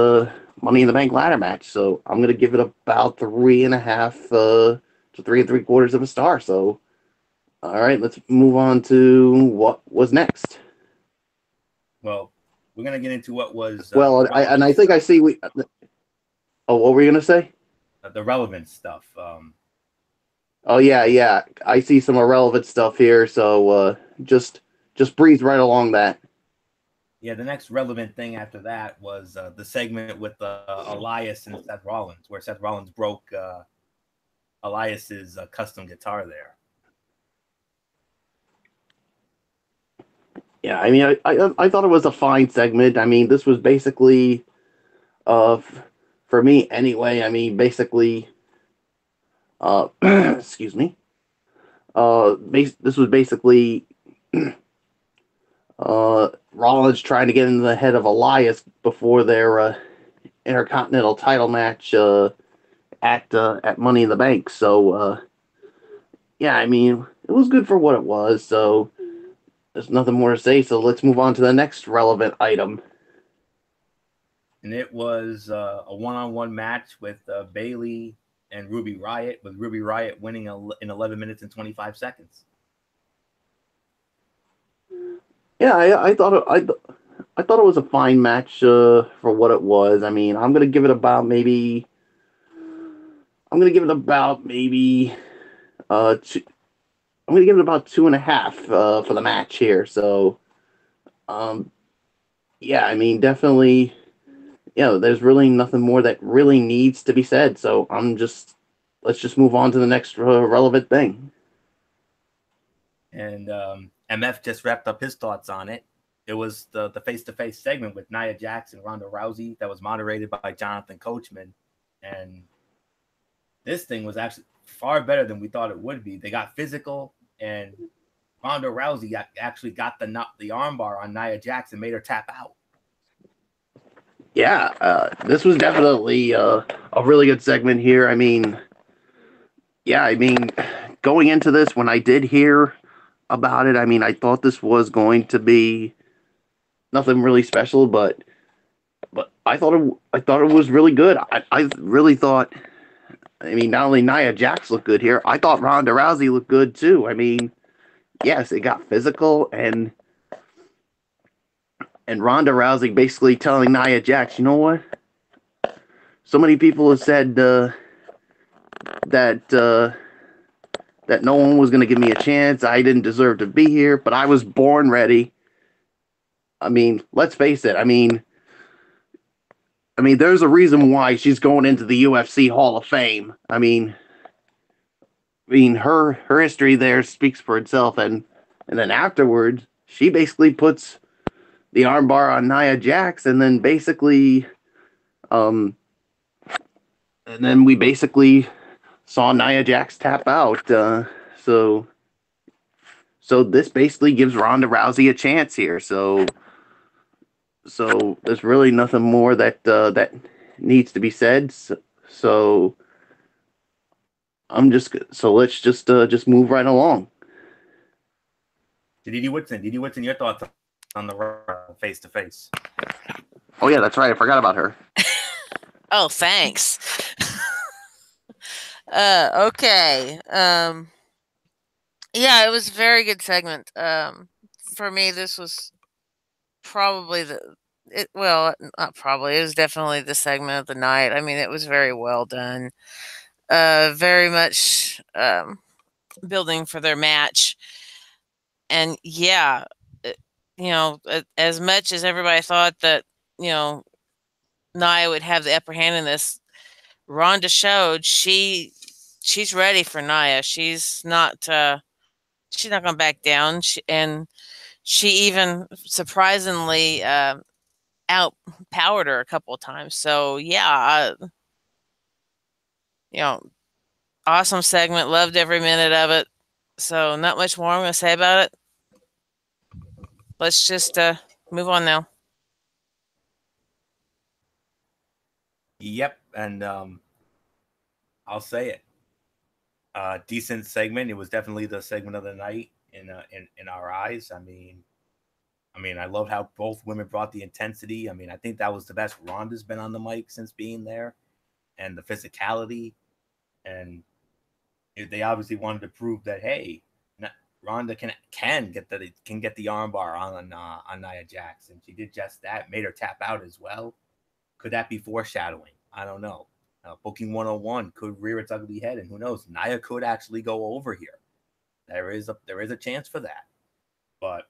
Money in the Bank ladder match. So I'm gonna give it about 3.5 to 3 3/4 of a star. So all right, let's move on to what was next. Well, we're gonna get into what was I think I see we. Oh, what were you gonna say? The relevant stuff. Oh yeah, I see some irrelevant stuff here. So just breeze right along that. Yeah, the next relevant thing after that was the segment with Elias and Seth Rollins, where Seth Rollins broke Elias's custom guitar there. Yeah, I mean, I thought it was a fine segment. I mean, this was basically, for me anyway. I mean, basically, excuse me. This was basically Rollins trying to get into the head of Elias before their Intercontinental title match at Money in the Bank. So yeah, I mean, it was good for what it was. So there's nothing more to say. So let's move on to the next relevant item. And it was a one-on-one match with Bayley and Ruby Riott, with Ruby Riott winning in 11 minutes and 25 seconds. Yeah, I thought it was a fine match for what it was. I mean, I'm gonna give it about maybe. I'm gonna give it about 2.5 for the match here. So, yeah, I mean, definitely, there's really nothing more that really needs to be said. So let's just move on to the next relevant thing. And MF just wrapped up his thoughts on it. It was the face-to-face segment with Nia Jax and Ronda Rousey that was moderated by Jonathan Coachman. And this thing was actually far better than we thought it would be. They got physical, and Ronda Rousey actually got the armbar on Nia Jax and made her tap out. Yeah, this was definitely a really good segment here. I mean, Yeah, I mean, going into this, when I did hear about it, I mean, I thought this was going to be nothing really special, but I thought it was really good. I really thought. I mean, not only Nia Jax looked good here, I thought Ronda Rousey looked good too. I mean, yes, it got physical, and Ronda Rousey basically telling Nia Jax, you know what? So many people have said that that no one was going to give me a chance. I didn't deserve to be here, but I was born ready. I mean, let's face it. I mean, there's a reason why she's going into the UFC Hall of Fame. Her history there speaks for itself, and then afterwards, she basically puts the armbar on Nia Jax, and then basically, and then we basically saw Nia Jax tap out. So this basically gives Ronda Rousey a chance here. So there's really nothing more that needs to be said. So let's just move right along. Didi Whitson, your thoughts on the face to face? Oh yeah, that's right. I forgot about her. Oh, thanks. Okay. Yeah, it was a very good segment. For me, this was probably not probably. It was definitely the segment of the night. I mean, it was very well done. Very much building for their match. And yeah, as much as everybody thought that, Nia would have the upper hand in this, Ronda showed she's ready for Nia. She's not going to back down. She even surprisingly outpowered her a couple of times. So yeah, awesome segment. Loved every minute of it. So not much more I'm going to say about it. Let's just move on now. Yep, and I'll say it. Decent segment. It was definitely the segment of the night in our eyes. I mean, I love how both women brought the intensity. I mean, I think that was the best Ronda's been on the mic since being there, and the physicality, and they obviously wanted to prove that hey, Ronda can get the armbar on Nia Jax, and she did just that. Made her tap out as well. Could that be foreshadowing? I don't know. Booking 101 could rear its ugly head, and who knows? Nia could actually go over here. There is a chance for that, but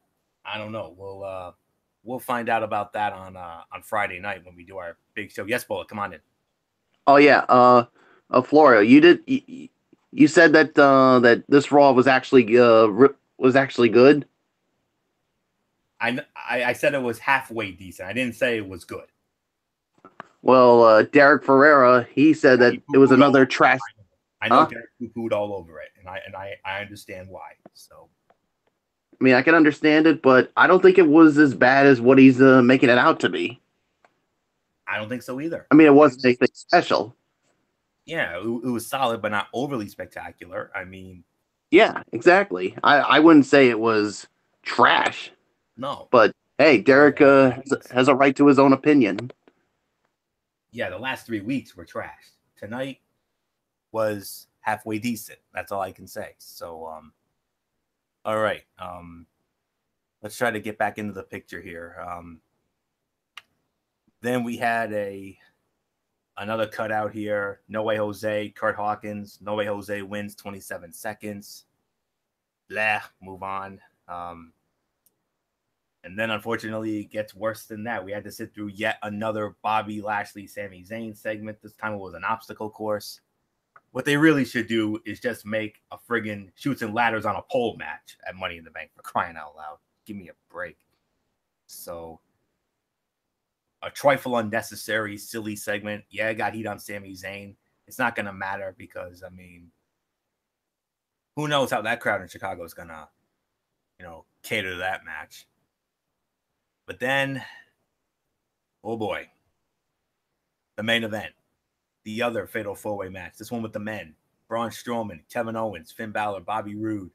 I don't know. We'll find out about that on Friday night when we do our big show. Yes, Bullet, come on in. Oh yeah, Florio, you said that that this Raw was actually good. I said it was halfway decent. I didn't say it was good. Well, Derek Ferreira, he said that it was another trash. I know Derek poo-pooed all over it, and I understand why. So, I mean, I can understand it, but I don't think it was as bad as what he's making it out to be. I don't think so either. I mean, it wasn't anything special. Yeah, it was solid, but not overly spectacular. I mean, yeah, exactly. I wouldn't say it was trash. No, but hey, Derek has a right to his own opinion. Yeah, the last 3 weeks were trash. Tonight was halfway decent. That's all I can say. So, all right. Let's try to get back into the picture here. Then we had another cutout here. No Way Jose, Kurt Hawkins. No Way Jose wins 27 seconds. Blah, move on. And then, unfortunately, it gets worse than that. We had to sit through yet another Bobby Lashley, Sami Zayn segment. This time it was an obstacle course. What they really should do is just make a friggin' Chutes and Ladders on a pole match at Money in the Bank, for crying out loud. Give me a break. So, a trifle unnecessary, silly segment. Yeah, I got heat on Sami Zayn. It's not going to matter because, I mean, who knows how that crowd in Chicago is going to, cater to that match. But then, oh boy, the main event, the other fatal four-way match, this one with the men, Braun Strowman, Kevin Owens, Finn Balor, Bobby Roode.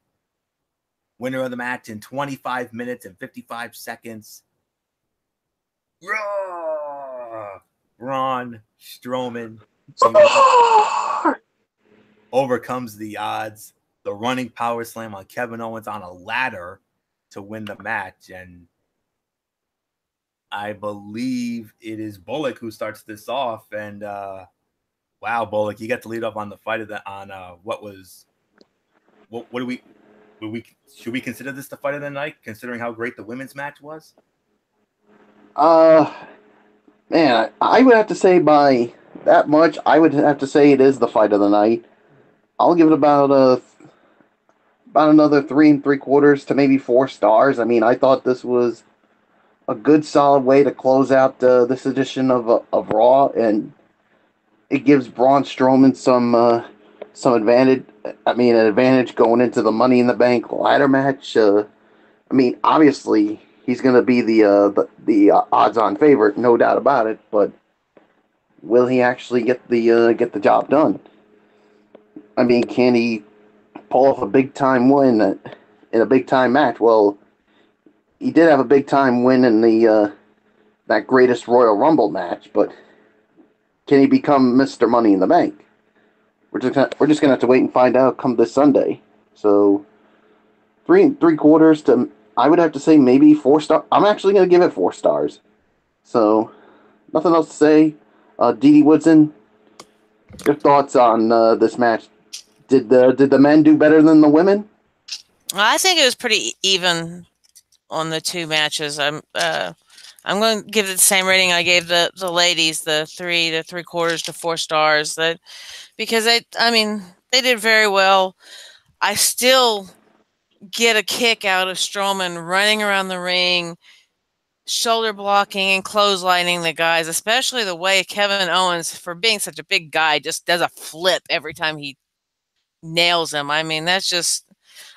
Winner of the match in 25 minutes and 55 seconds. Raw! Braun Strowman overcomes the odds. The running power slam on Kevin Owens on a ladder to win the match. And I believe it is Bullock who starts this off. And wow, Bullock, you got to lead off on the fight of the should we consider this the fight of the night, considering how great the women's match was? Man, I would have to say by that much, I would have to say it is the fight of the night. I'll give it about another 3 3/4 to maybe 4 stars. I mean, I thought this was a good, solid way to close out this edition of Raw, and it gives Braun Strowman some advantage. I mean, an advantage going into the Money in the Bank ladder match. I mean, obviously he's going to be the odds-on favorite, no doubt about it. But will he actually get the job done? I mean, can he pull off a big-time win in a big-time match? Well, he did have a big-time win in that Greatest Royal Rumble match, but can he become Mr. Money in the Bank? We're just gonna have to wait and find out come this Sunday. So 3 3/4 to, I would have to say maybe 4 stars. I'm actually gonna give it 4 stars. So nothing else to say. Dee Woodson, your thoughts on this match? Did the men do better than the women? I think it was pretty even on the 2 matches. I'm going to give it the same rating I gave the ladies, the 3 3/4 to 4 stars. That because they did very well. I still get a kick out of Strowman running around the ring, shoulder blocking and clotheslining the guys, especially the way Kevin Owens, for being such a big guy, just does a flip every time he nails him. I mean, that's just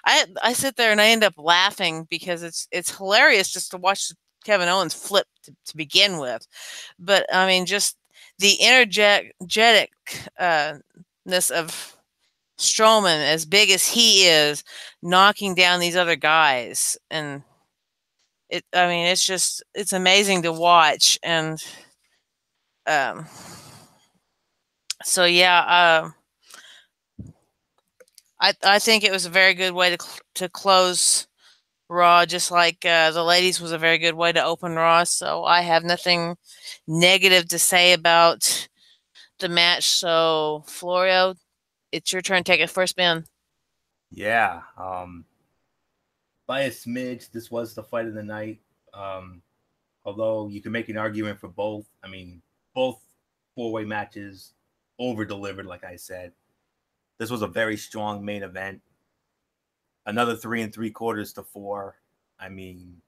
I sit there and I end up laughing because it's hilarious just to watch Kevin Owens flip to begin with. But I mean, just the energeticness of Strowman, as big as he is, knocking down these other guys, and it's amazing to watch. And so yeah, I think it was a very good way to close Raw, just like the ladies was a very good way to open Raw. So I have nothing negative to say about the match. So Florio, it's your turn. Take it first, Ben. Yeah. By a smidge, this was the fight of the night. Although you can make an argument for both. I mean, both 4-way matches over-delivered, like I said. This was a very strong main event. Another 3 3/4 to 4. I mean,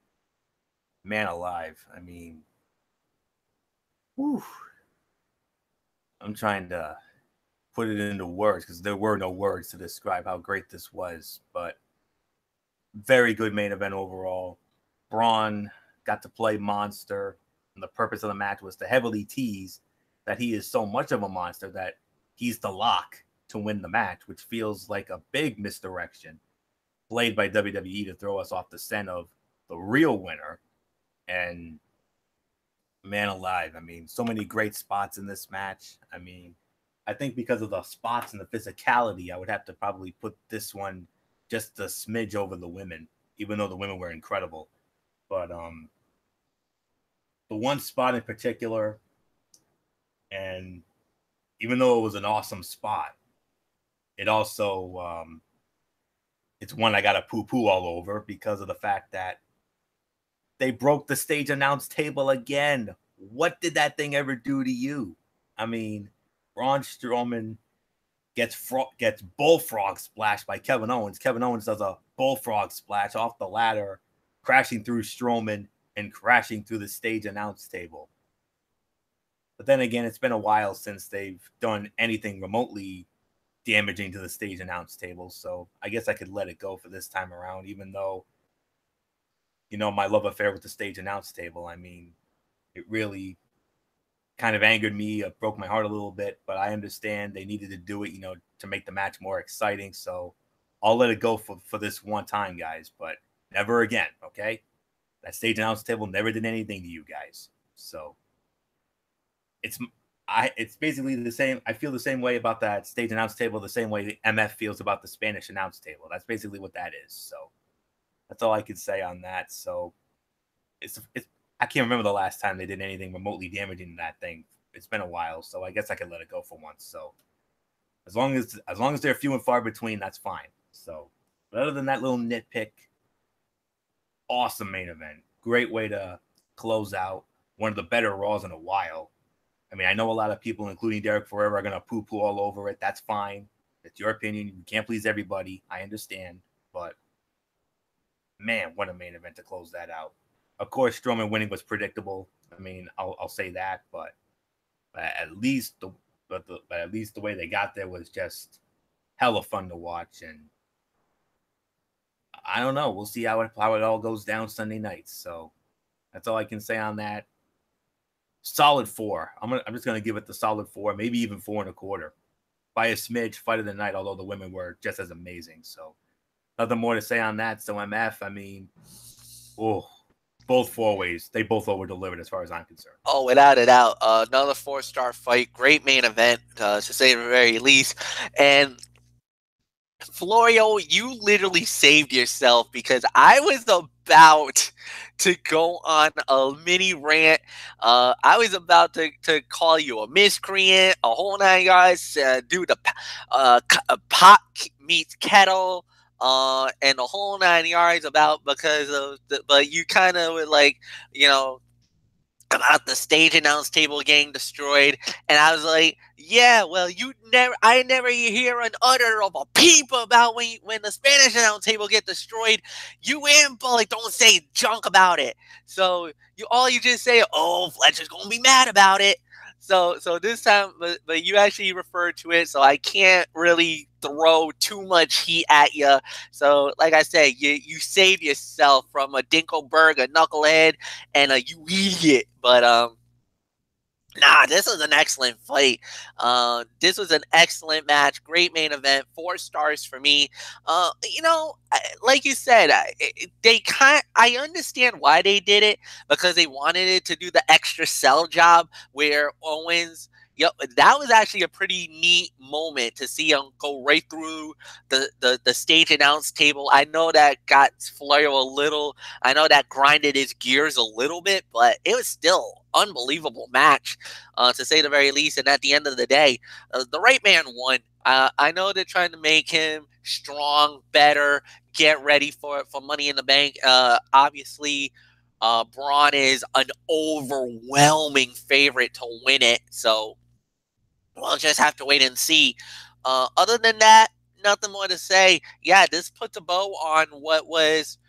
man alive. I mean, whew. I'm trying to put it into words because there were no words to describe how great this was. But very good main event overall. Braun got to play monster, and the purpose of the match was to heavily tease that he is so much of a monster that he's the lock to win the match, which feels like a big misdirection played by WWE to throw us off the scent of the real winner. And man alive, I mean, so many great spots in this match. I mean, I think because of the spots and the physicality, I would have to probably put this one just a smidge over the women, even though the women were incredible. But the one spot in particular, and even though it was an awesome spot, it also it's one I got to poo-poo all over because of the fact that they broke the stage announce table again. What did that thing ever do to you? I mean, Braun Strowman gets bullfrog splashed by Kevin Owens. Kevin Owens does a bullfrog splash off the ladder, crashing through Strowman and crashing through the stage announce table. But then again, it's been a while since they've done anything remotely damaging to the stage announce table. So I guess I could let it go for this time around, even though, you know, my love affair with the stage announce table, I mean, it really kind of angered me, broke my heart a little bit, but I understand they needed to do it, to make the match more exciting. So I'll let it go for this one time, guys, but never again, okay? That stage announce table never did anything to you guys. So it's basically the same. I feel the same way about that stage announce table, the same way the MF feels about the Spanish announce table. That's basically what that is. So that's all I can say on that. So it's I can't remember the last time they did anything remotely damaging to that thing. It's been a while, so I guess I can let it go for once. So as long as they're few and far between, that's fine. So, but other than that little nitpick, awesome main event. Great way to close out one of the better Raws in a while. I mean, I know a lot of people, including Derek Forever, are going to poo-poo all over it. That's fine. It's your opinion. You can't please everybody. I understand. But, man, what a main event to close that out. Of course, Strowman winning was predictable. I mean, I'll say that. But at least the way they got there was just hella fun to watch. And I don't know. We'll see how it all goes down Sunday nights. So that's all I can say on that. Solid 4. I'm just gonna give it the solid 4, maybe even 4.25. By a smidge, fight of the night. Although the women were just as amazing. So nothing more to say on that. So MF, I mean, both 4 ways, they both over delivered as far as I'm concerned. Oh, without a doubt, another 4-star fight, great main event to say the very least, and Florio, you literally saved yourself because I was about to go on a mini rant. I was about to call you a miscreant, a whole 9 yards, do the pot meets kettle, and the whole 9 yards because of but you kind of were like, about the stage announce table getting destroyed, and I was like, yeah, well, I never hear an utter of a peep about when the Spanish announce table get destroyed. You and Bullock don't say junk about it, so you just say, oh, Fletcher's gonna be mad about it. So this time, but you actually referred to it, so I can't really throw too much heat at you. So, like I said, you save yourself from a Dinkelberg, a knucklehead, and a you idiot. But nah, this was an excellent fight. This was an excellent match. Great main event. 4 stars for me. Like you said, I understand why they did it, because they wanted it to do the extra sell job where Owens. Yep, that was actually a pretty neat moment to see him go right through the stage announce table. I know that got Florio a little. I know that grinded his gears a little bit, but it was still unbelievable match, to say the very least. And at the end of the day, the right man won. I know they're trying to make him strong, better, get ready for Money in the Bank. Obviously, Braun is an overwhelming favorite to win it, so we'll just have to wait and see. Other than that, nothing more to say. Yeah, this puts a bow on what was,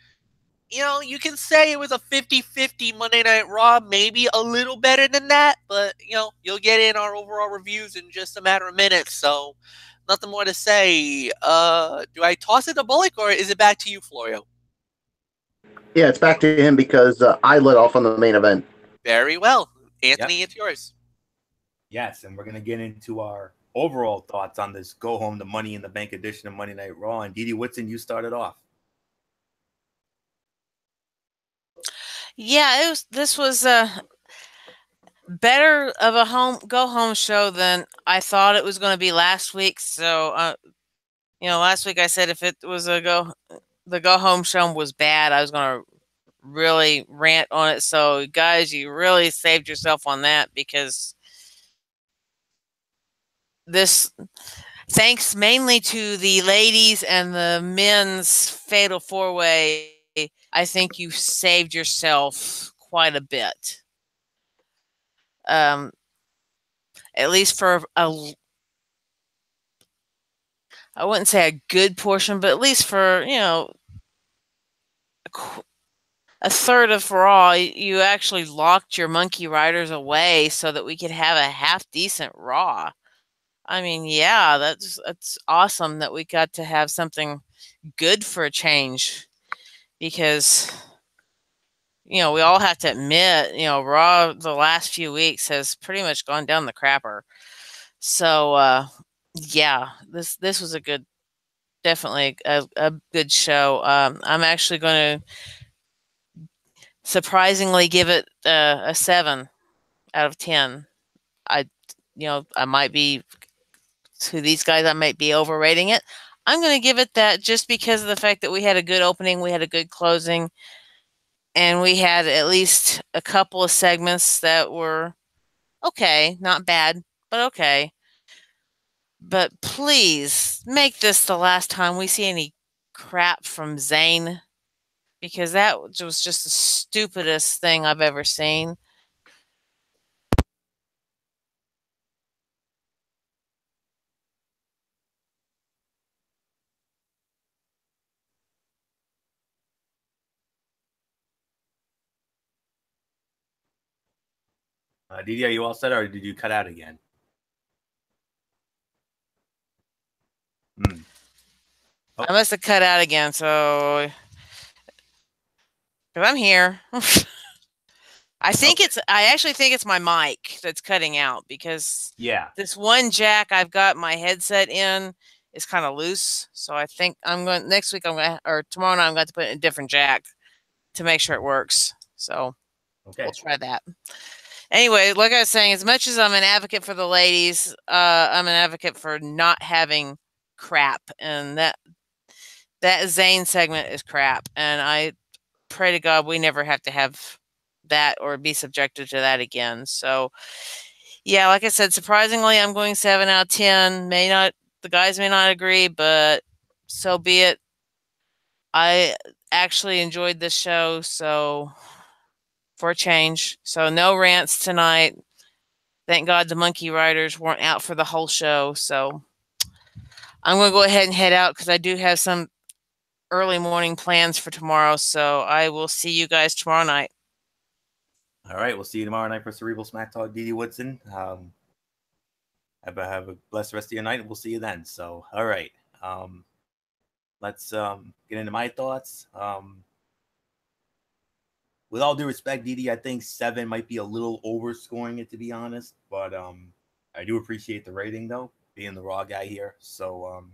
you can say it was a 50-50 Monday Night Raw, maybe a little better than that, but, you'll get in our overall reviews in just a matter of minutes, so nothing more to say. Do I toss it to Bullock, or is it back to you, Florio? Yeah, it's back to him because I lit off on the main event. Very well. Anthony, It's yours. Yes, and we're going to get into our overall thoughts on this Go Home to Money in the Bank edition of Monday Night Raw. And Didi Whitson, you started off. Yeah, this was better of a go home show than I thought it was going to be last week. So, last week I said if it was the go home show was bad, I was going to really rant on it. So, guys, you really saved yourself on that, because this, thanks mainly to the ladies and the men's fatal 4-way, I think you saved yourself quite a bit. At least for I wouldn't say a good portion, but at least for, a third of Raw, you actually locked your Monkey Riders away so that we could have a half decent Raw. I mean, yeah, that's awesome that we got to have something good for a change, because we all have to admit, Raw the last few weeks has pretty much gone down the crapper. So, yeah, this was definitely a good show. I'm actually going to surprisingly give it a 7 out of 10. I might be, to these guys, I might be overrating it. I'm going to give it that just because of the fact that we had a good opening, we had a good closing, and we had at least a couple of segments that were okay, not bad, but okay. But please make this the last time we see any crap from Zayn, because that was just the stupidest thing I've ever seen. Didi, are you all set, or did you cut out again? I must have cut out again, so because I'm here. I actually think it's my mic that's cutting out, because this one jack I've got my headset in is kind of loose. So I think next week or tomorrow night I'm going to put in a different jack to make sure it works. So we'll try that. Anyway, like I was saying, as much as I'm an advocate for the ladies, I'm an advocate for not having crap, and that Zayn segment is crap, and I pray to God we never have to have that or be subjected to that again. So, yeah, like I said, surprisingly, I'm going 7 out of 10. The guys may not agree, but so be it. I actually enjoyed this show, so for a change. So no rants tonight. Thank God the Monkey Riders weren't out for the whole show. So I'm going to go ahead and head out because I do have some early morning plans for tomorrow. So I will see you guys tomorrow night. All right, we'll see you tomorrow night for Cerebral Smack Talk. Didi Woodson. Have a blessed rest of your night, and we'll see you then. So, all right, let's get into my thoughts. With all due respect, Didi, I think 7 might be a little overscoring it, to be honest. But I do appreciate the rating, though, being the Raw guy here. So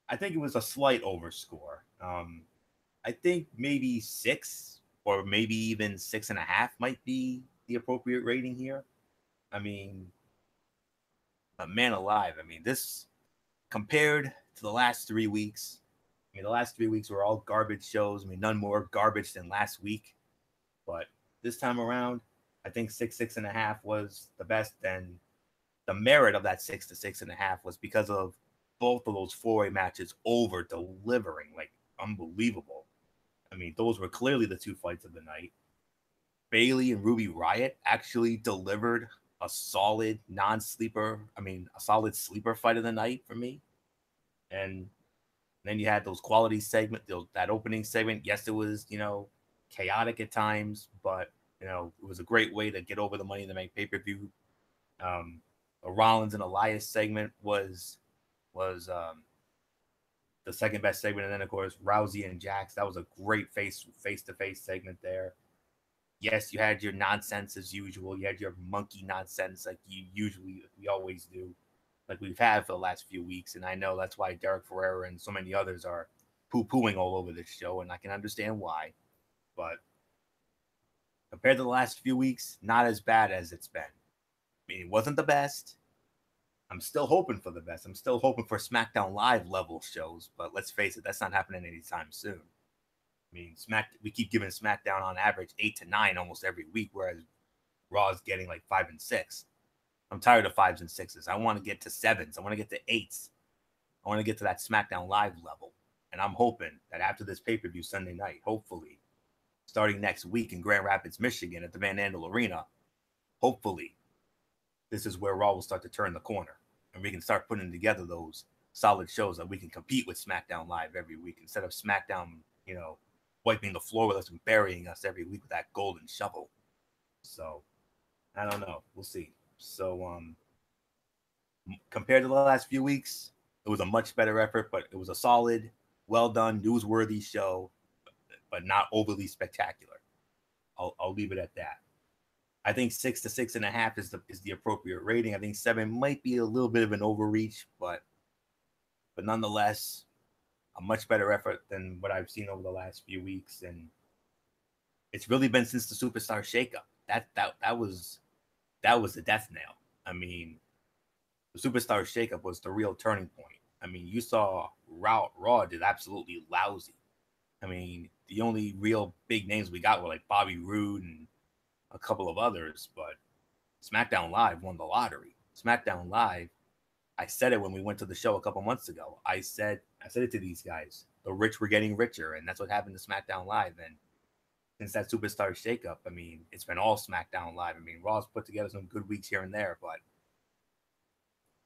I think it was a slight overscore. I think maybe 6 or maybe even 6.5 might be the appropriate rating here. I mean, man alive. I mean, this compared to the last 3 weeks. I mean, the last 3 weeks were all garbage shows. I mean, none more garbage than last week. But this time around, I think 6.5 was the best. And the merit of that 6 to 6.5 was because of both of those 4-way matches over delivering, like, unbelievable. I mean, those were clearly the 2 fights of the night. Bayley and Ruby Riott actually delivered a solid a solid sleeper fight of the night for me. And then you had those quality segment, that opening segment. Yes, it was, chaotic at times, but, it was a great way to get over the Money in the Bank pay-per-view. The Rollins and Elias segment was the second best segment. And then, of course, Rousey and Jax. That was a great face-to-face segment there. Yes, you had your nonsense as usual. You had your monkey nonsense like we always do, like we've had for the last few weeks. And I know that's why Derek Ferrer and so many others are poo-pooing all over this show, and I can understand why. But compared to the last few weeks, not as bad as it's been. I mean, it wasn't the best. I'm still hoping for the best. I'm still hoping for SmackDown Live level shows, but let's face it, that's not happening anytime soon. I mean, we keep giving SmackDown on average 8 to 9 almost every week, whereas Raw is getting like 5 and 6. I'm tired of 5s and 6s. I want to get to 7s. I want to get to 8s. I want to get to that SmackDown Live level. And I'm hoping that after this pay-per-view Sunday night, hopefully, starting next week in Grand Rapids, Michigan at the Van Andel Arena, hopefully, this is where Raw will start to turn the corner. And we can start putting together those solid shows that we can compete with SmackDown Live every week instead of SmackDown, wiping the floor with us and burying us every week with that golden shovel. So, I don't know. We'll see. So, compared to the last few weeks, it was a much better effort, but it was a solid, well done, newsworthy show. but not overly spectacular. I'll leave it at that. I think 6 to 6.5 is the appropriate rating. I think 7 might be a little bit of an overreach, but nonetheless, a much better effort than what I've seen over the last few weeks, and it's really been since the Superstar shakeup. That was the death nail. I mean, the Superstar shakeup was the real turning point. I mean, you saw Raw did absolutely lousy. I mean, the only real big names we got were like Bobby Roode and a couple of others, but SmackDown Live won the lottery. SmackDown Live, I said it when we went to the show a couple months ago. I said it to these guys. The rich were getting richer, and that's what happened to SmackDown Live. And since that Superstar shakeup, I mean, it's been all SmackDown Live. I mean, Raw's put together some good weeks here and there, but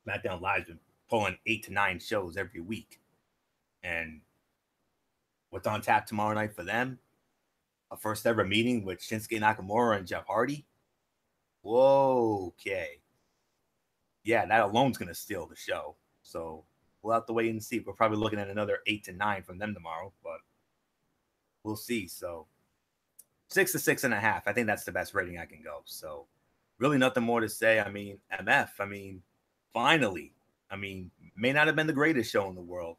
SmackDown Live's been pulling 8 to 9 shows every week. And what's on tap tomorrow night for them? A first ever meeting with Shinsuke Nakamura and Jeff Hardy. Whoa, okay. Yeah, that alone's going to steal the show. So we'll have to wait and see. We're probably looking at another 8 to 9 from them tomorrow, but we'll see. So 6 to 6.5. I think that's the best rating I can go. So really nothing more to say. I mean, MF, I mean, finally, I mean, may not have been the greatest show in the world,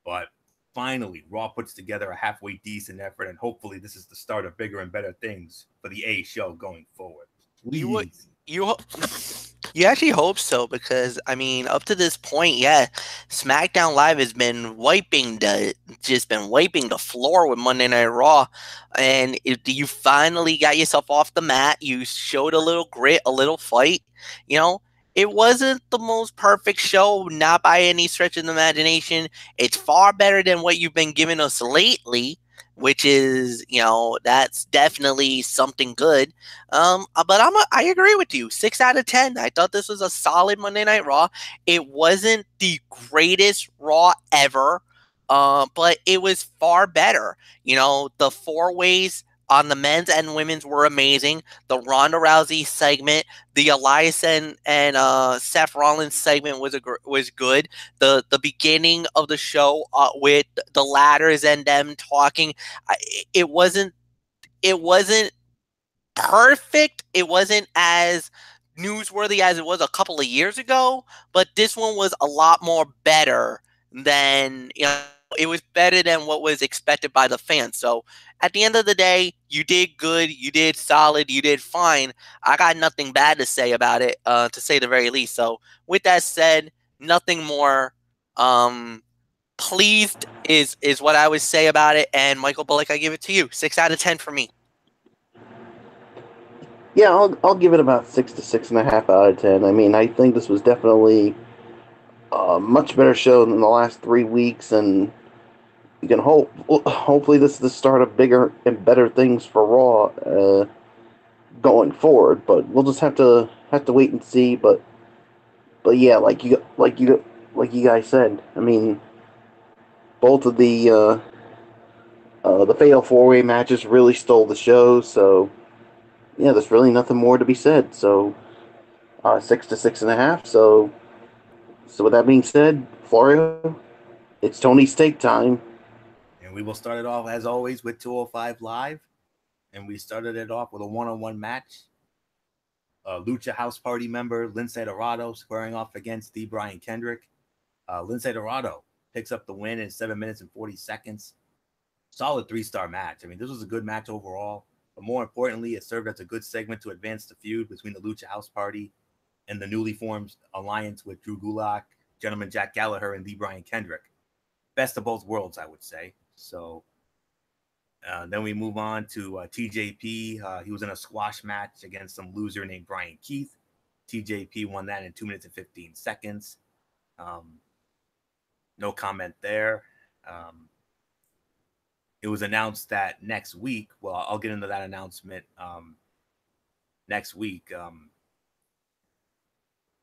but finally, Raw puts together a halfway decent effort, and hopefully this is the start of bigger and better things for the A show going forward. You actually hope so, because I mean, up to this point, yeah, SmackDown Live has been wiping the floor with Monday Night Raw, and you finally got yourself off the mat. You showed a little grit, a little fight. You know, it wasn't the most perfect show, not by any stretch of the imagination. It's far better than what you've been giving us lately, which is, you know, that's definitely something good. But I agree with you. 6 out of 10. I thought this was a solid Monday Night Raw. It wasn't the greatest Raw ever, but it was far better. You know, the 4 ways on the men's and women's were amazing. The Ronda Rousey segment, the Elias and Seth Rollins segment was good. The beginning of the show with the ladders and them talking, it wasn't perfect. It wasn't as newsworthy as it was a couple of years ago, but this one was a lot more better than, you know, it was better than what was expected by the fans. So at the end of the day, you did good, you did solid, you did fine. I got nothing bad to say about it, to say the very least. So with that said, nothing more. Pleased is what I would say about it. And Michael Bullock, I give it to you. 6 out of 10 for me. Yeah, I'll give it about 6 to 6.5 out of 10. I mean, I think this was definitely a much better show than the last 3 weeks, and you can hopefully this is the start of bigger and better things for Raw going forward. But we'll just have to wait and see. But yeah, like you guys said, I mean, both of the Fatal 4-Way matches really stole the show. So yeah, there's really nothing more to be said. So 6 to 6.5. So with that being said, Florio, it's Tony's Take time. And we will start it off, as always, with 205 Live. And we started it off with a one-on-one match. Lucha House Party member Lince Dorado squaring off against D. Brian Kendrick. Lince Dorado picks up the win in 7 minutes and 40 seconds. Solid 3-star match. I mean, this was a good match overall. But more importantly, it served as a good segment to advance the feud between the Lucha House Party and the newly formed alliance with Drew Gulak, Gentleman Jack Gallagher, and D. Brian Kendrick. Best of both worlds, I would say. So then we move on to TJP. He was in a squash match against some loser named Brian Keith. TJP won that in 2 minutes and 15 seconds. No comment there. It was announced that next week, well, I'll get into that announcement next week. Well,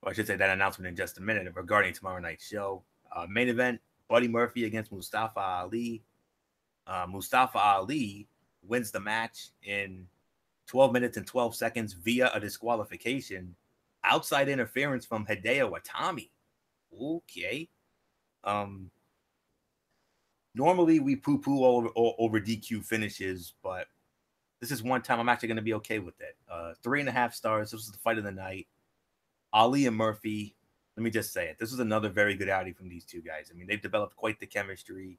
I should say that announcement in just a minute regarding tomorrow night's show. Main event, Buddy Murphy against Mustafa Ali. Mustafa Ali wins the match in 12 minutes and 12 seconds via a disqualification. Outside interference from Hideo Itami. Okay. normally we poo-poo over DQ finishes, but this is one time I'm actually going to be okay with it. 3.5 stars. This was the fight of the night. Ali and Murphy. Let me just say it. This was another very good outing from these two guys. I mean, they've developed quite the chemistry.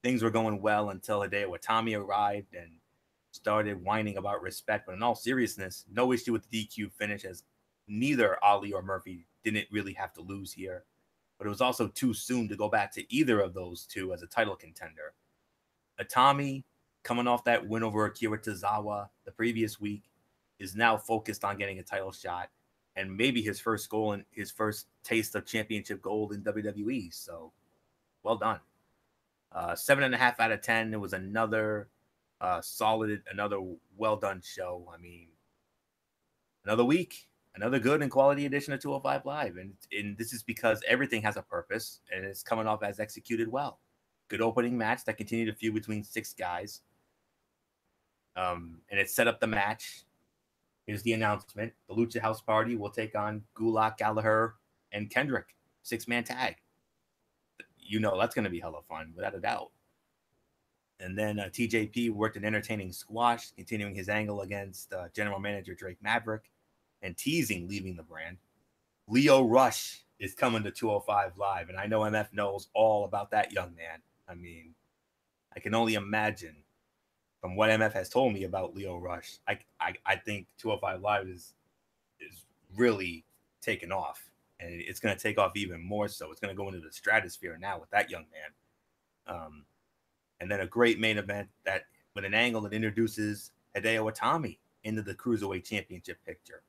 Things were going well until Hideo Itami arrived and started whining about respect. But in all seriousness, no issue with the DQ finish, as neither Ali or Murphy didn't really have to lose here. But it was also too soon to go back to either of those two as a title contender. Itami, coming off that win over Akira Tozawa the previous week, is now focused on getting a title shot and maybe his first goal and his first taste of championship gold in WWE. So, well done. 7.5 out of 10. It was another solid, another well done show. I mean, another week, another good and quality edition of 205 Live. And this is because everything has a purpose and it's coming off as executed well. Good opening match that continued a feud between 6 guys. And it set up the match. Here's the announcement. The Lucha House Party will take on Gulak, Gallagher, and Kendrick. 6-man tag. You know that's going to be hella fun, without a doubt. And then TJP worked an entertaining squash, continuing his angle against General Manager Drake Maverick and teasing leaving the brand. Lio Rush is coming to 205 Live, and I know MF knows all about that young man. I mean, I can only imagine from what MF has told me about Lio Rush. I think 205 Live is really taken off, and it's going to take off even more so. It's going to go into the stratosphere now with that young man. And then a great main event that with an angle that introduces Hideo Itami into the Cruiserweight Championship picture.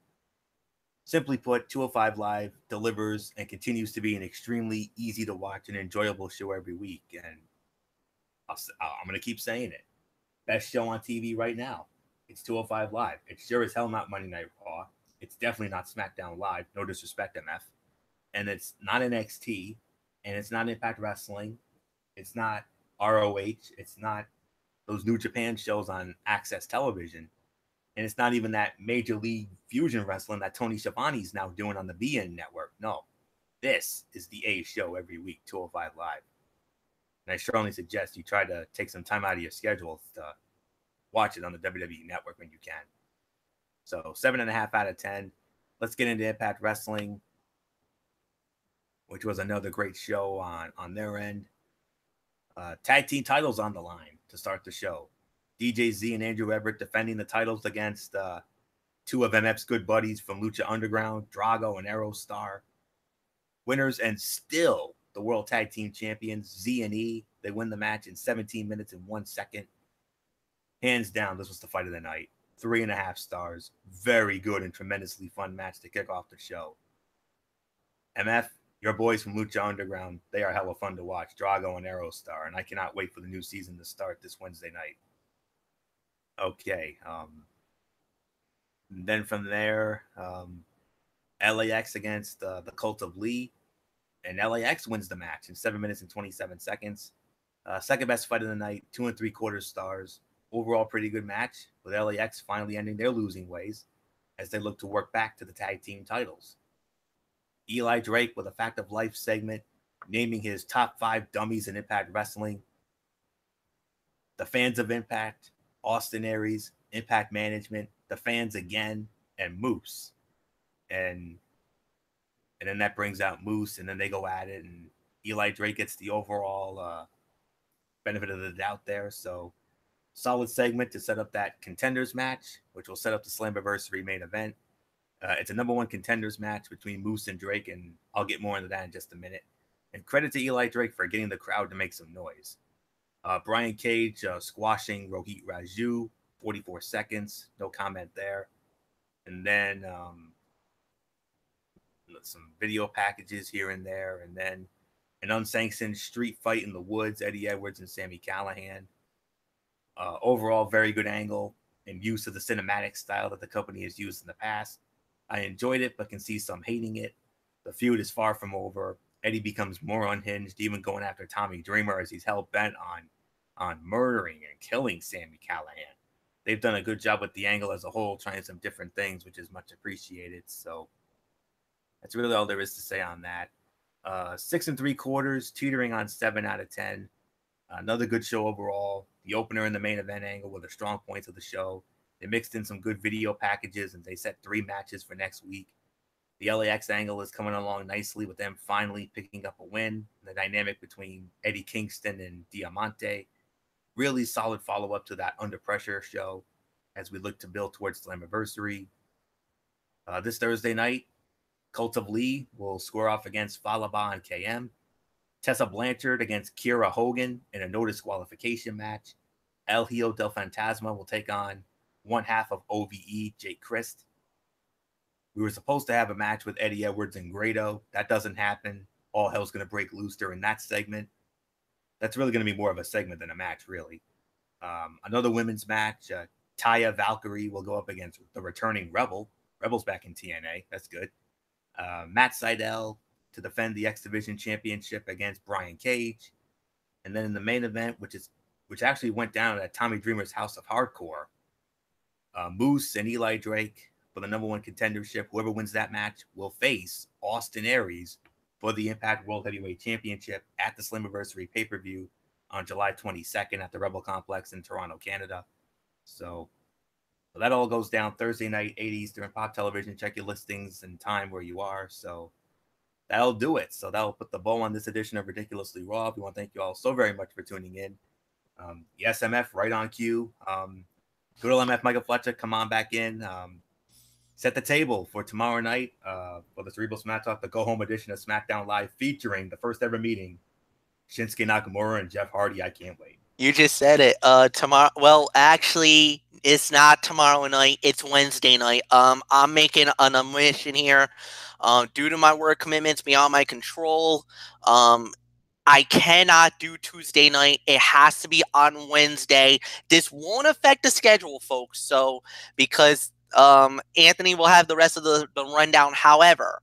Simply put, 205 Live delivers and continues to be an extremely easy to watch and enjoyable show every week. And I'm going to keep saying it. Best show on TV right now. It's 205 Live. It's sure as hell not Monday Night Raw. It's definitely not SmackDown Live. No disrespect, MF. And it's not NXT. And it's not Impact Wrestling. It's not ROH. It's not those New Japan shows on Access Television. And it's not even that Major League Fusion Wrestling that Tony Schiavone's now doing on the BN network. No. This is the A show every week, 205 Live. And I strongly suggest you try to take some time out of your schedule to watch it on the WWE Network when you can. So 7.5 out of 10. Let's get into Impact Wrestling, which was another great show on their end. Tag team titles on the line to start the show. DJ Z and Andrew Everett defending the titles against 2 of MF's good buddies from Lucha Underground, Drago and Aerostar. Winners and still the World Tag Team Champions, Z and E. They win the match in 17 minutes and 1 second. Hands down, this was the fight of the night. 3.5 stars. Very good and tremendously fun match to kick off the show. MF, your boys from Lucha Underground, they are hella fun to watch. Drago and Aerostar, and I cannot wait for the new season to start this Wednesday night. Okay. Then from there, LAX against the Cult of Lee. And LAX wins the match in 7 minutes and 27 seconds. Second best fight of the night, 2 3/4 stars. Overall, pretty good match, with LAX finally ending their losing ways as they look to work back to the tag team titles. Eli Drake with a Fact of Life segment, naming his top 5 dummies in Impact Wrestling. The fans of Impact, Austin Aries, Impact Management, the fans again, and Moose. And then that brings out Moose, and then they go at it, and Eli Drake gets the overall benefit of the doubt there. So solid segment to set up that contenders match, which will set up the Slammiversary main event. It's a number 1 contenders match between Moose and Drake, and I'll get more into that in just a minute. And credit to Eli Drake for getting the crowd to make some noise. Brian Cage squashing Rohit Raju, 44 seconds. No comment there. And then some video packages here and there. And then an unsanctioned street fight in the woods, Eddie Edwards and Sami Callihan. Overall, very good angle and use of the cinematic style that the company has used in the past. I enjoyed it, but can see some hating it. The feud is far from over. Eddie becomes more unhinged, even going after Tommy Dreamer as he's hell-bent on murdering and killing Sami Callihan. They've done a good job with the angle as a whole, trying some different things, which is much appreciated. So that's really all there is to say on that. 6 3/4, teetering on 7 out of 10. Another good show overall. The opener and the main event angle were the strong points of the show. They mixed in some good video packages, and they set 3 matches for next week. The LAX angle is coming along nicely with them finally picking up a win. The dynamic between Eddie Kingston and Diamante. Really solid follow-up to that Under Pressure show as we look to build towards Slammiversary. This Thursday night, Cult of Lee will square off against Falaba and KM. Tessa Blanchard against Kiera Hogan in a no disqualification match. El Hijo del Fantasma will take on one half of OVE, Jake Christ. We were supposed to have a match with Eddie Edwards and Grado. That doesn't happen. All hell's going to break loose during that segment. That's really going to be more of a segment than a match, really. Another women's match, Taya Valkyrie will go up against the returning Rebel. Rebel's back in TNA. That's good. Matt Sydal to defend the X Division Championship against Brian Cage. And then in the main event, which actually went down at Tommy Dreamer's House of Hardcore, Moose and Eli Drake for the #1 contendership. Whoever wins that match will face Austin Aries for the Impact World Heavyweight Championship at the Slammiversary pay-per-view on July 22nd at the Rebel Complex in Toronto, Canada. So that all goes down Thursday night, 8 Eastern, Pop Television. Check your listings and time where you are. So that'll do it. So that'll put the bow on this edition of Ridiculously Raw. We want to thank you all so very much for tuning in. The SMF right on cue. Good old MF Michael Fletcher, come on back in. Set the table for tomorrow night for the Cerebral Smack Talk, the go-home edition of SmackDown Live, featuring the first ever meeting, Shinsuke Nakamura and Jeff Hardy. I can't wait. You just said it. Tomorrow. Well, actually, it's not tomorrow night. It's Wednesday night. I'm making an omission here. Due to my work commitments beyond my control, I cannot do Tuesday night. It has to be on Wednesday. This won't affect the schedule, folks. So, because Anthony will have the rest of the rundown. However,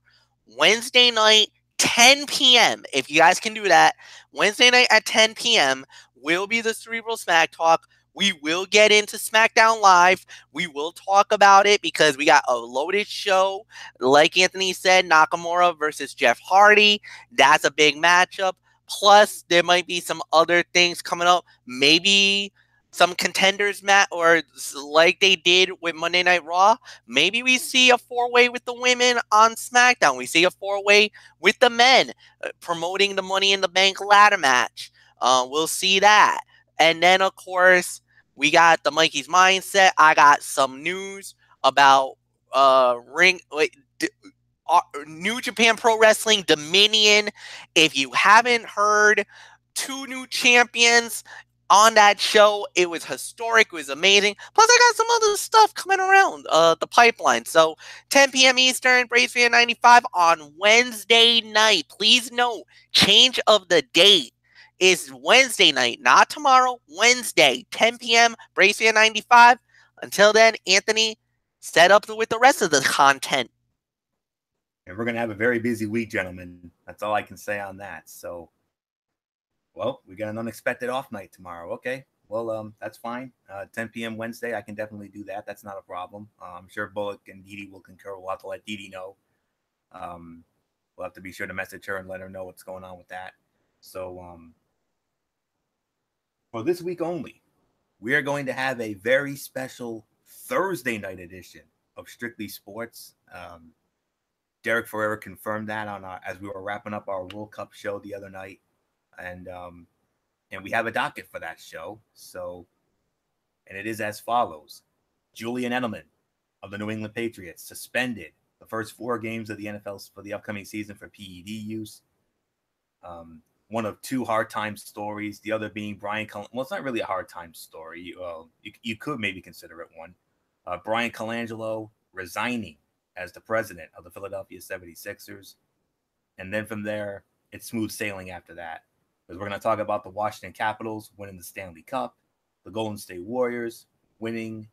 Wednesday night, 10 p.m., if you guys can do that, Wednesday night at 10 p.m. will be the Cerebral Smack Talk. We will get into SmackDown Live. We will talk about it because we got a loaded show. Like Anthony said, Nakamura versus Jeff Hardy. That's a big matchup. Plus, there might be some other things coming up. Maybe some contenders match, or like they did with Monday Night Raw. Maybe we see a 4-way with the women on SmackDown. We see a 4-way with the men promoting the Money in the Bank ladder match. We'll see that. And then, of course, we got the Mikey's Mindset. I got some news about New Japan Pro Wrestling Dominion. If you haven't heard, 2 new champions on that show. It was historic. It was amazing. Plus, I got some other stuff coming around the pipeline. So 10 p.m. Eastern, BraceFan 95 on Wednesday night. Please note, change of the date is Wednesday night, not tomorrow. Wednesday, 10 p.m., BraceFan 95. Until then, Anthony, set up with the rest of the content. And we're going to have a very busy week, gentlemen. That's all I can say on that. So, well, we got an unexpected off night tomorrow. Okay. Well, that's fine. 10 p.m. Wednesday, I can definitely do that. That's not a problem. I'm sure Bullock and Didi will concur. We'll have to let Didi know. We'll have to be sure to message her and let her know what's going on with that. So, for this week only, we are going to have a very special Thursday night edition of Strictly Sports. Derek Ferreira confirmed that on as we were wrapping up our World Cup show the other night. And we have a docket for that show. So, and it is as follows. Julian Edelman of the New England Patriots suspended the first 4 games of the NFL for the upcoming season for PED use. One of 2 hard time stories, the other being Brian Colangelo. Well, it's not really a hard time story. You could maybe consider it one. Brian Colangelo resigning as the president of the Philadelphia 76ers. And then from there, it's smooth sailing after that. Because we're going to talk about the Washington Capitals winning the Stanley Cup, the Golden State Warriors winning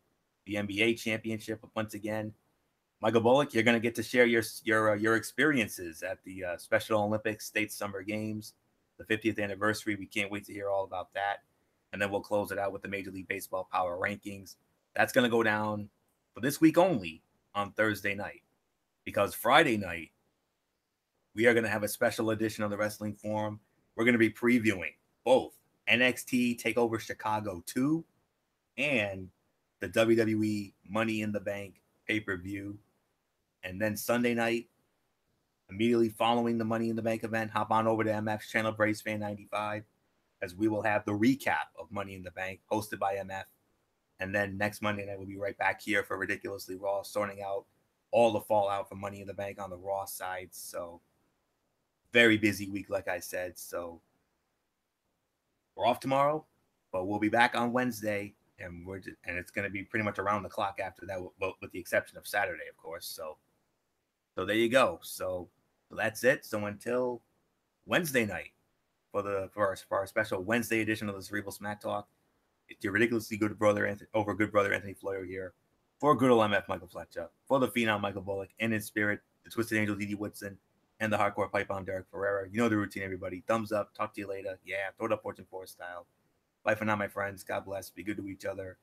the NBA championship once again. Michael Bullock, you're going to get to share your experiences at the Special Olympics State Summer Games, the 50th anniversary. We can't wait to hear all about that. And then we'll close it out with the Major League Baseball Power Rankings. That's going to go down for this week only on Thursday night. Because Friday night, we are going to have a special edition of the Wrestling Forum. We're going to be previewing both NXT TakeOver Chicago 2 and the WWE Money in the Bank pay-per-view. And then Sunday night, immediately following the Money in the Bank event, hop on over to MF's channel, Braves Fan 95, as we will have the recap of Money in the Bank hosted by MF. And then next Monday night, we'll be right back here for Ridiculously Raw, sorting out all the fallout from Money in the Bank on the Raw side. So very busy week, like I said. So we're off tomorrow, but we'll be back on Wednesday, and it's going to be pretty much around the clock after that, with the exception of Saturday, of course. So there you go. So that's it. So until Wednesday night for our special Wednesday edition of the Cerebral Smack Talk, it's your ridiculously good brother good brother Anthony Florio here for good old MF Michael Fletcher, for the Phenom Michael Bullock, and in spirit, the Twisted Angel Didi Woodson, and the Hardcore Pipe on Derek Ferreira. You know the routine, everybody. Thumbs up. Talk to you later. Yeah, throw it up Fortune 4 style. Bye for now, my friends. God bless. Be good to each other.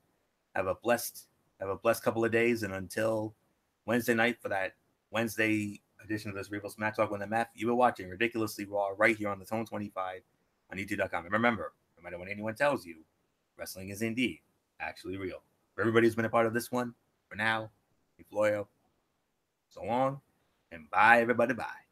Have a blessed couple of days, and until Wednesday night for that Wednesday edition of this Cerebral Smack Talk with MF, you've been watching Ridiculously Raw right here on the Tone 25 on YouTube.com. And remember, no matter what anyone tells you, wrestling is indeed actually real. For everybody who's been a part of this one, for now, Florio, so long, and bye, everybody, bye.